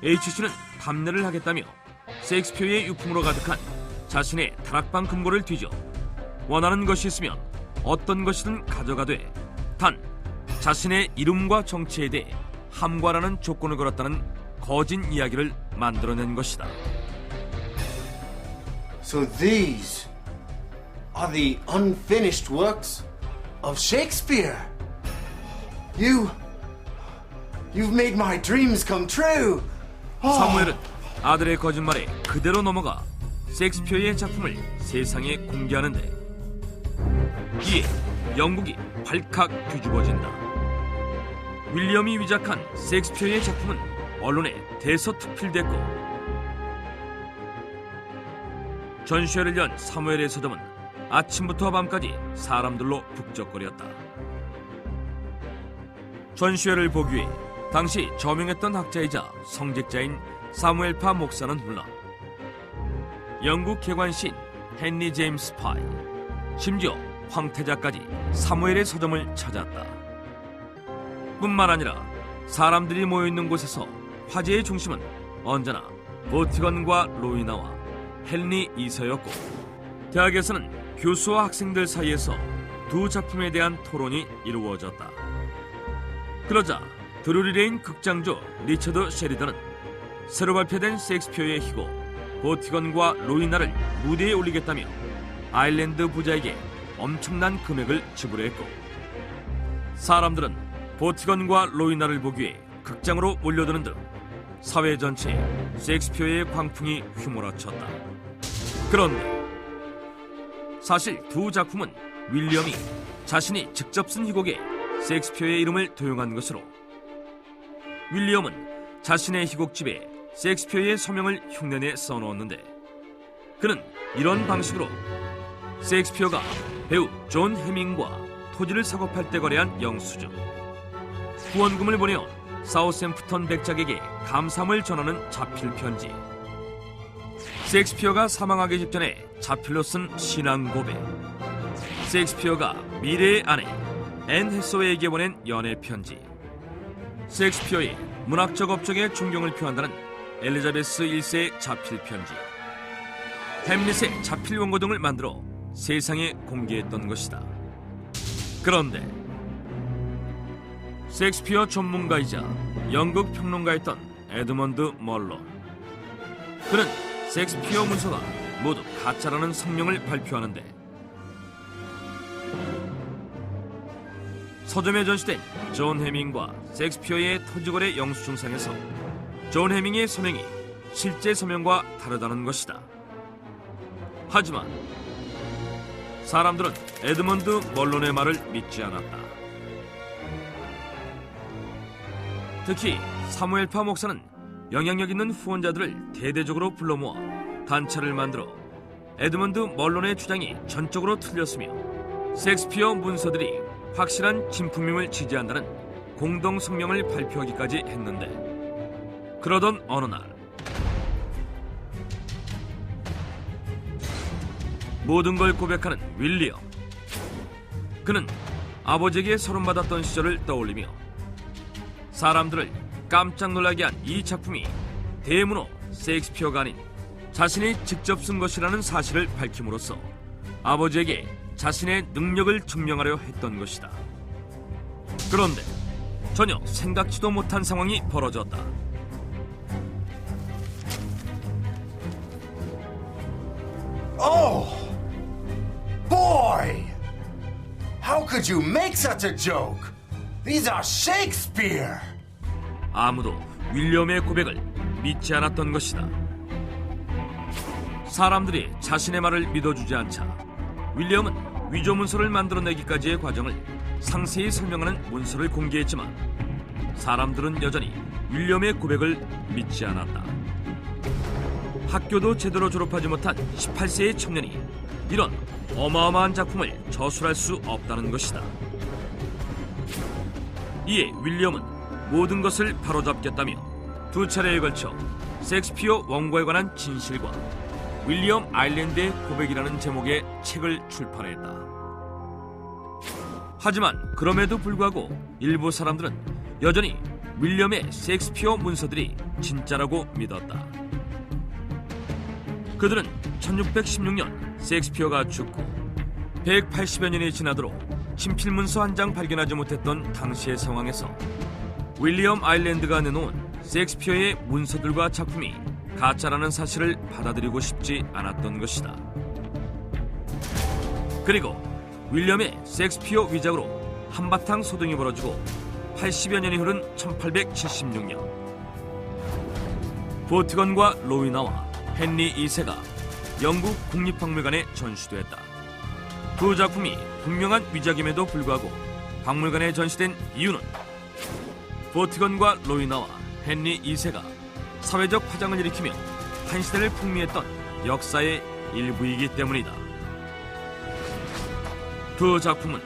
H씨는 답례를 하겠다며 셰익스피어의 유품으로 가득한 자신의 다락방 금고를 뒤져 원하는 것이 있으면 어떤 것이든 가져가되 단 자신의 이름과 정체에 대해 함과라는 조건을 걸었다는 거짓 이야기를 만들어낸 것이다. So these are the unfinished works of Shakespeare. You've made my dreams come true. 사무엘은 아들의 거짓말에 그대로 넘어가 셰익스피어의 작품을 세상에 공개하는데 이에 영국이 발칵 뒤집어진다. 윌리엄이 위작한 셰익스피어의 작품은 언론에 대서특필됐고 전시회를 연 사무엘의 서점은 아침부터 밤까지 사람들로 북적거렸다. 전시회를 보기 위해 당시 저명했던 학자이자 성직자인 사무엘 파 목사는 물론 영국 개관신 헨리 제임스 파이, 심지어 황태자까지 사무엘의 서점을 찾았다. 뿐만 아니라 사람들이 모여있는 곳에서 화제의 중심은 언제나 보티건과 로이나와 헨리 2세였고 대학에서는 교수와 학생들 사이에서 두 작품에 대한 토론이 이루어졌다. 그러자 드루리 레인 극장주 리처드 셰리던은 새로 발표된 셰익스피어의 희곡 보티건과 로이나를 무대에 올리겠다며 아일랜드 부자에게 엄청난 금액을 지불했고 사람들은 보티건과 로이나를 보기 위해 극장으로 몰려드는 등 사회 전체에 셰익스피어의 광풍이 휘몰아쳤다. 그런데 사실 두 작품은 윌리엄이 자신이 직접 쓴 희곡에 셰익스피어의 이름을 도용한 것으로 윌리엄은 자신의 희곡집에 셰익스피어의 서명을 흉내내 써놓았는데 그는 이런 방식으로 셰익스피어가 배우 존 해밍과 토지를 사고 팔 때 거래한 영수증, 후원금을 보내온 사우샘프턴 백작에게 감사함을 전하는 자필 편지, 셰익스피어가 사망하기 직전에 자필로 쓴 신앙 고백, 셰익스피어가 미래의 아내 앤 해서웨이에게 보낸 연애 편지, 셰익스피어의 문학적 업적에 존경을 표한다는 엘리자베스 1세의 자필 편지, 햄릿의 자필 원고 등을 만들어 세상에 공개했던 것이다. 그런데 셰익스피어 전문가이자 연극 평론가였던 에드먼드 멀론, 그는 셰익스피어 문서가 모두 가짜라는 성명을 발표하는데 서점에 전시된 존 해밍과 셰익스피어의 토지거래 영수증상에서 존 해밍의 서명이 실제 서명과 다르다는 것이다. 하지만 사람들은 에드먼드 멀론의 말을 믿지 않았다. 특히 사무엘 파 목사는 영향력 있는 후원자들을 대대적으로 불러 모아 단체를 만들어 에드먼드 멀론의 주장이 전적으로 틀렸으며 셰익스피어 문서들이 확실한 진품임을 지지한다는 공동 성명을 발표하기까지 했는데 그러던 어느 날 모든 걸 고백하는 윌리엄. 그는 아버지에게 서름받았던 시절을 떠올리며 사람들을 깜짝 놀라게 한 이 작품이 대문호 셰익스피어가 아닌 자신이 직접 쓴 것이라는 사실을 밝힘으로써 아버지에게 자신의 능력을 증명하려 했던 것이다. 그런데 전혀 생각지도 못한 상황이 벌어졌다. Oh, boy! How could you make such a joke? These are Shakespeare! 아무도 윌리엄의 고백을 믿지 않았던 것이다. 사람들이 자신의 말을 믿어주지 않자 윌리엄은 위조 문서를 만들어내기까지의 과정을 상세히 설명하는 문서를 공개했지만 사람들은 여전히 윌리엄의 고백을 믿지 않았다. 학교도 제대로 졸업하지 못한 18세의 청년이 이런 어마어마한 작품을 저술할 수 없다는 것이다. 이에 윌리엄은 모든 것을 바로잡겠다며 2차례에 걸쳐 셰익스피어 원고에 관한 진실과 윌리엄 아일랜드의 고백이라는 제목의 책을 출판했다. 하지만 그럼에도 불구하고 일부 사람들은 여전히 윌리엄의 셰익스피어 문서들이 진짜라고 믿었다. 그들은 1616년 셰익스피어가 죽고 180여 년이 지나도록 친필문서 한 장 발견하지 못했던 당시의 상황에서 윌리엄 아일랜드가 내놓은 셰익스피어의 문서들과 작품이 가짜라는 사실을 받아들이고 싶지 않았던 것이다. 그리고 윌리엄의 셰익스피어 위작으로 한바탕 소동이 벌어지고 80여 년이 흐른 1876년 보트건과 로이나와 헨리 2세가 영국 국립박물관에 전시됐다. 두 작품이 분명한 위작임에도 불구하고 박물관에 전시된 이유는 보트건과 로이나와 헨리 2세가 사회적 파장을 일으키며 한 시대를 풍미했던 역사의 일부이기 때문이다. 두 작품은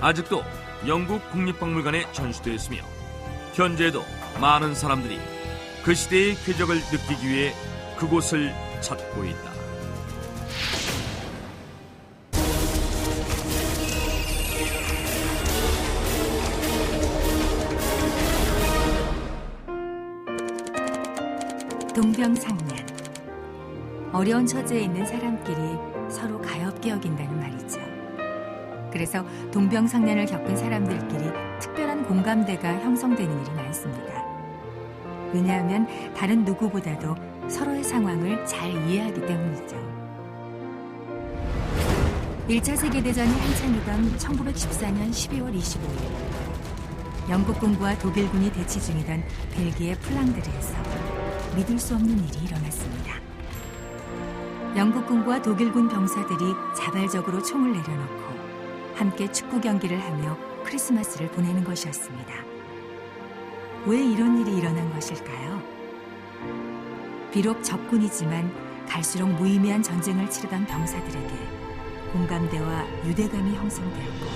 아직도 영국 국립박물관에 전시되어 있으며 현재에도 많은 사람들이 그 시대의 궤적을 느끼기 위해 그곳을 찾고 있다. 동병상련. 어려운 처지에 있는 사람끼리 서로 가엾게 여긴다는 말이죠. 그래서 동병상련을 겪은 사람들끼리 특별한 공감대가 형성되는 일이 많습니다. 왜냐하면 다른 누구보다도 서로의 상황을 잘 이해하기 때문이죠. 1차 세계대전이 한창이던 1914년 12월 25일 영국군과 독일군이 대치 중이던 벨기에 플랑드르에서 믿을 수 없는 일이 일어났습니다. 영국군과 독일군 병사들이 자발적으로 총을 내려놓고 함께 축구 경기를 하며 크리스마스를 보내는 것이었습니다. 왜 이런 일이 일어난 것일까요? 비록 적군이지만 갈수록 무의미한 전쟁을 치르던 병사들에게 공감대와 유대감이 형성되었고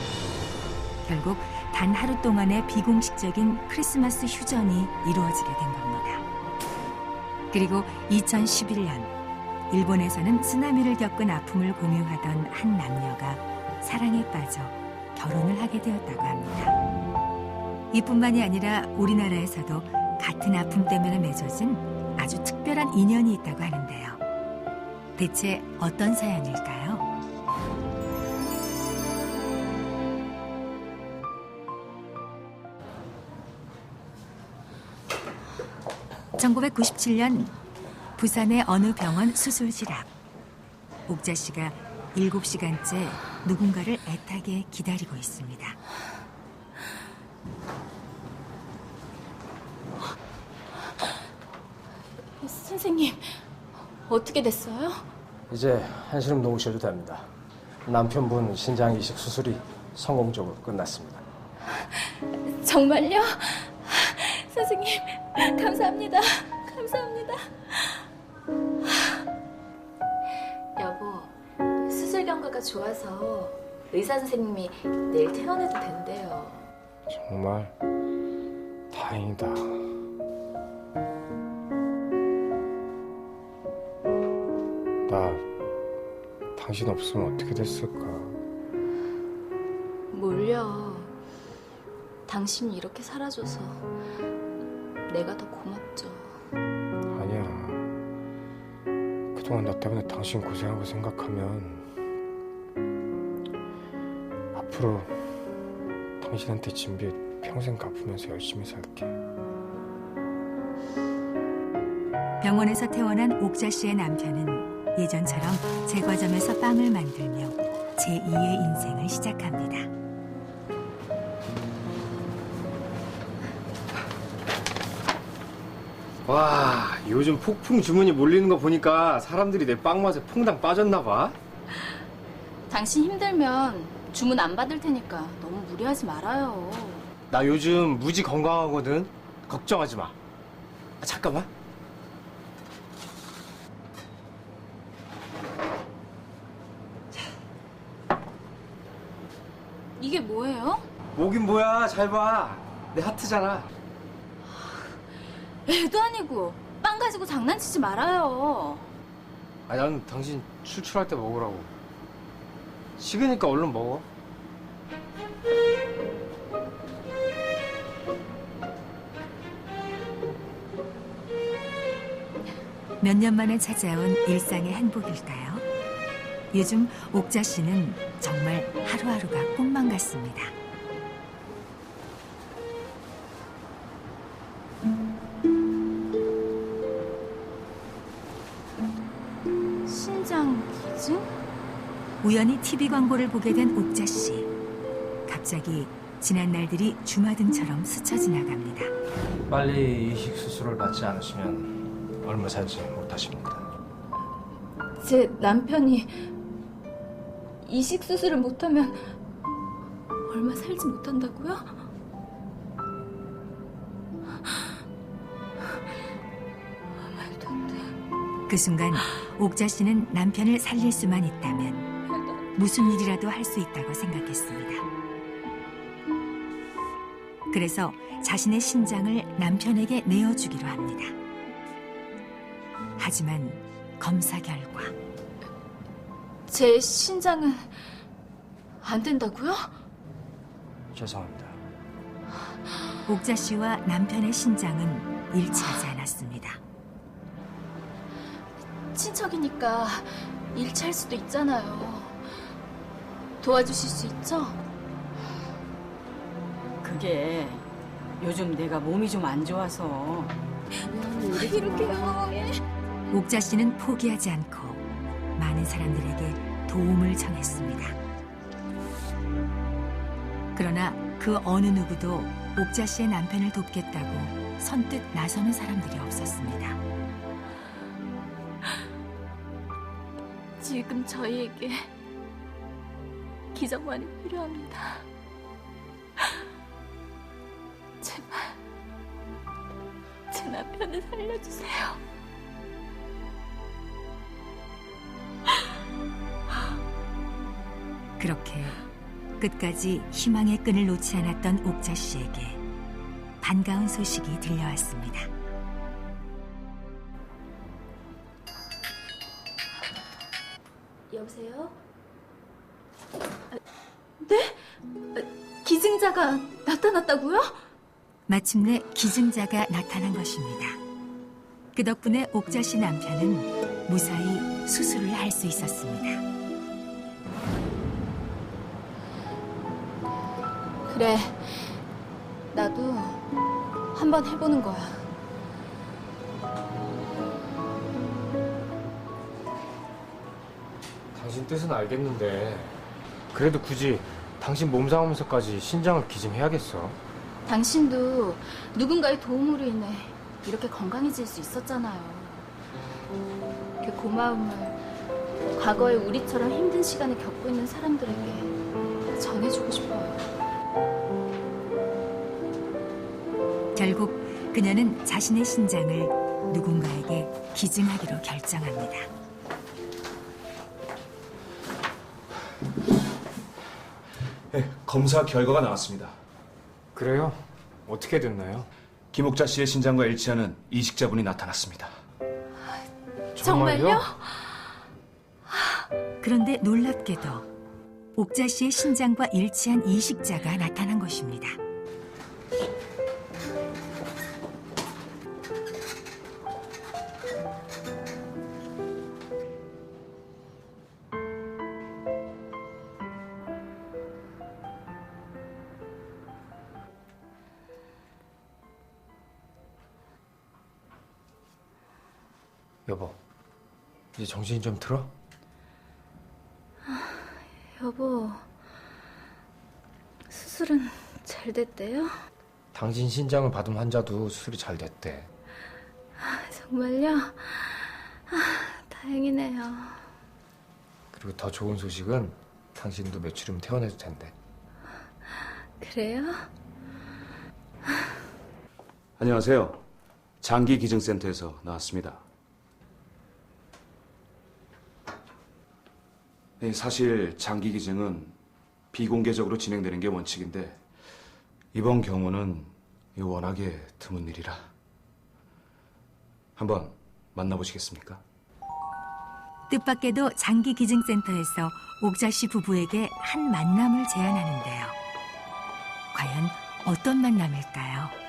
결국 단 하루 동안의 비공식적인 크리스마스 휴전이 이루어지게 된 겁니다. 그리고 2011년 일본에서는 쓰나미를 겪은 아픔을 공유하던 한 남녀가 사랑에 빠져 결혼을 하게 되었다고 합니다. 이뿐만이 아니라 우리나라에서도 같은 아픔 때문에 맺어진 아주 특별한 인연이 있다고 하는데요. 대체 어떤 사연일까요? (1997년) 부산의 어느 병원 수술실 앞. 옥자 씨가 7시간째 누군가를 애타게 기다리고 있습니다. 선생님, 어떻게 됐어요? 이제 한시름 놓으셔도 됩니다. 남편분 신장 이식 수술이 성공적으로 끝났습니다. 정말요? 선생님, 감사합니다. 감사합니다. 여보, 수술 경과가 좋아서 의사 선생님이 내일 퇴원해도 된대요. 정말 다행이다. 나 당신 없으면 어떻게 됐을까? 뭘요? 당신이 이렇게 살아줘서 내가 더 고맙죠. 아니야. 그동안 나 때문에 당신 고생한 거 생각하면 앞으로 당신한테 진비 평생 갚으면서 열심히 살게. 병원에서 퇴원한 옥자 씨의 남편은 예전처럼 제과점에서 빵을 만들며 제2의 인생을 시작합니다. 와, 요즘 폭풍 주문이 몰리는 거 보니까 사람들이 내 빵 맛에 퐁당 빠졌나 봐. 당신 힘들면 주문 안 받을 테니까 너무 무리하지 말아요. 나 요즘 무지 건강하거든. 걱정하지 마. 잠깐만. 이게 뭐예요? 뭐긴 뭐야. 잘 봐. 내 하트잖아. 애도 아니고 빵 가지고 장난치지 말아요. 난 당신 출출할 때 먹으라고. 식으니까 얼른 먹어. 몇 년 만에 찾아온 일상의 행복일까요? 요즘 옥자 씨는 정말 하루하루가 꿈만 같습니다. 신장 기증? 우연히 TV 광고를 보게 된 옥자 씨. 갑자기 지난 날들이 주마등처럼 스쳐 지나갑니다. 빨리 이식 수술을 받지 않으시면 얼마 살지 못하십니다. 제 남편이 이식 수술을 못하면 얼마 살지 못한다고요? 말도 안 돼. 그 순간 옥자 씨는 남편을 살릴 수만 있다면 무슨 일이라도 할 수 있다고 생각했습니다. 그래서 자신의 신장을 남편에게 내어주기로 합니다. 하지만 검사 결과 제 신장은 안 된다고요? 죄송합니다. 옥자 씨와 남편의 신장은 일치하지 않았습니다. 친척이니까 일치할 수도 있잖아요. 도와주실 수 있죠? 그게 요즘 내가 몸이 좀 안 좋아서. 이렇게요. 옥자 씨는 포기하지 않고 많은 사람들에게 도움을 청했습니다. 그러나 그 어느 누구도 옥자 씨의 남편을 돕겠다고 선뜻 나서는 사람들이 없었습니다. 지금 저희에게 기적만이 필요합니다. 제발 제 남편을 살려주세요. 그렇게 끝까지 희망의 끈을 놓지 않았던 옥자 씨에게 반가운 소식이 들려왔습니다. 여보세요? 네? 기증자가 나타났다고요? 마침내 기증자가 나타난 것입니다. 그 덕분에 옥자 씨 남편은 무사히 수술을 할 수 있었습니다. 그래, 나도 한번 해보는 거야. 당신 뜻은 알겠는데 그래도 굳이 당신 몸 상하면서까지 신장을 기증해야겠어? 당신도 누군가의 도움으로 인해 이렇게 건강해질 수 있었잖아요. 그 고마움을 과거에 우리처럼 힘든 시간을 겪고 있는 사람들에게 전해주고 싶어요. 결국 그녀는 자신의 신장을 누군가에게 기증하기로 결정합니다. 네, 검사 결과가 나왔습니다. 그래요? 어떻게 됐나요? 김옥자 씨의 신장과 일치하는 이식자분이 나타났습니다. 정말요? 그런데 놀랍게도 옥자 씨의 신장과 일치한 이식자가 나타난 것입니다. 여보, 이제 정신이 좀 들어? 여보, 수술은 잘 됐대요? 당신 신장을 받은 환자도 수술이 잘 됐대. 정말요? 다행이네요. 그리고 더 좋은 소식은 당신도 며칠이면 퇴원해도 된대. 그래요? 안녕하세요. 장기기증센터에서 나왔습니다. 네, 사실 장기기증은 비공개적으로 진행되는 게 원칙인데 이번 경우는 워낙에 드문 일이라 한번 만나보시겠습니까? 뜻밖에도 장기기증센터에서 옥자 씨 부부에게 한 만남을 제안하는데요. 과연 어떤 만남일까요?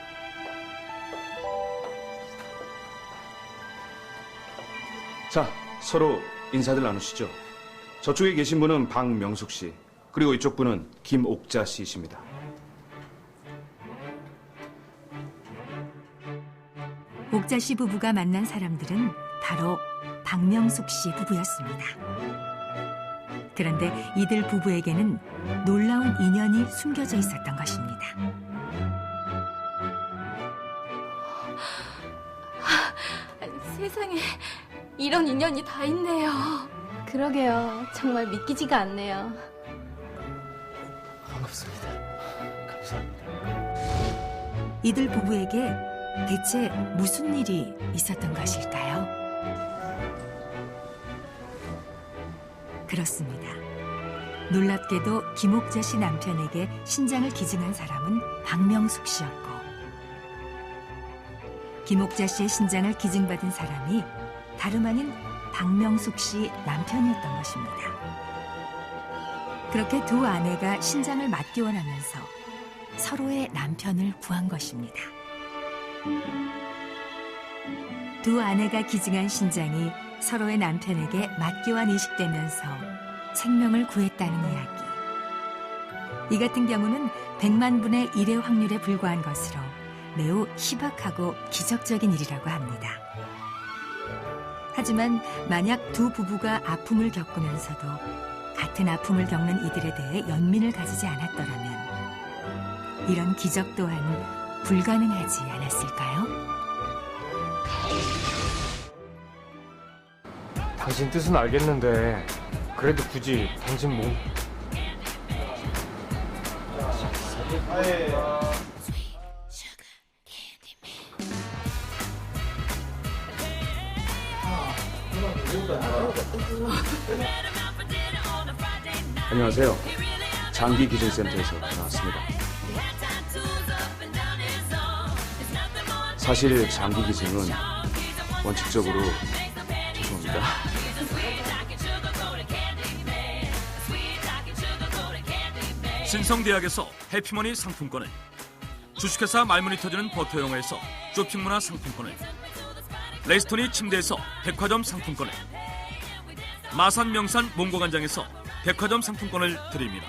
자, 서로 인사들 나누시죠. 저쪽에 계신 분은 박명숙 씨, 그리고 이쪽 분은 김옥자 씨이십니다. 옥자 씨 부부가 만난 사람들은 바로 박명숙 씨 부부였습니다. 그런데 이들 부부에게는 놀라운 인연이 숨겨져 있었던 것입니다. 세상에 이런 인연이 다 있네요. 그러게요. 정말 믿기지가 않네요. 반갑습니다. 감사합니다. 이들 부부에게 대체 무슨 일이 있었던 것일까요? 그렇습니다. 놀랍게도 김옥자 씨 남편에게 신장을 기증한 사람은 박명숙 씨였고 김옥자 씨의 신장을 기증받은 사람이 다름 아닌 박명숙 씨 남편이었던 것입니다. 그렇게 두 아내가 신장을 맞기원하면서 서로의 남편을 구한 것입니다. 두 아내가 기증한 신장이 서로의 남편에게 맞기와 이식되면서 생명을 구했다는 이야기. 이 같은 경우는 100만 분의 1의 확률에 불과한 것으로 매우 희박하고 기적적인 일이라고 합니다. 하지만 만약 두 부부가 아픔을 겪으면서도 같은 아픔을 겪는 이들에 대해 연민을 가지지 않았더라면 이런 기적 또한 불가능하지 않았을까요? 당신 뜻은 알겠는데 그래도 굳이 당신 몸... 안녕하세요. 장기기증센터에서 나왔습니다. 사실 장기기증은 원칙적으로 죄송합니다. 신성대학에서 해피머니 상품권을, 주식회사 말문이 터지는 버터영어에서 쇼핑문화 상품권을, 레스토니 침대에서 백화점 상품권을, 마산 명산 몽고간장에서 백화점 상품권을 드립니다.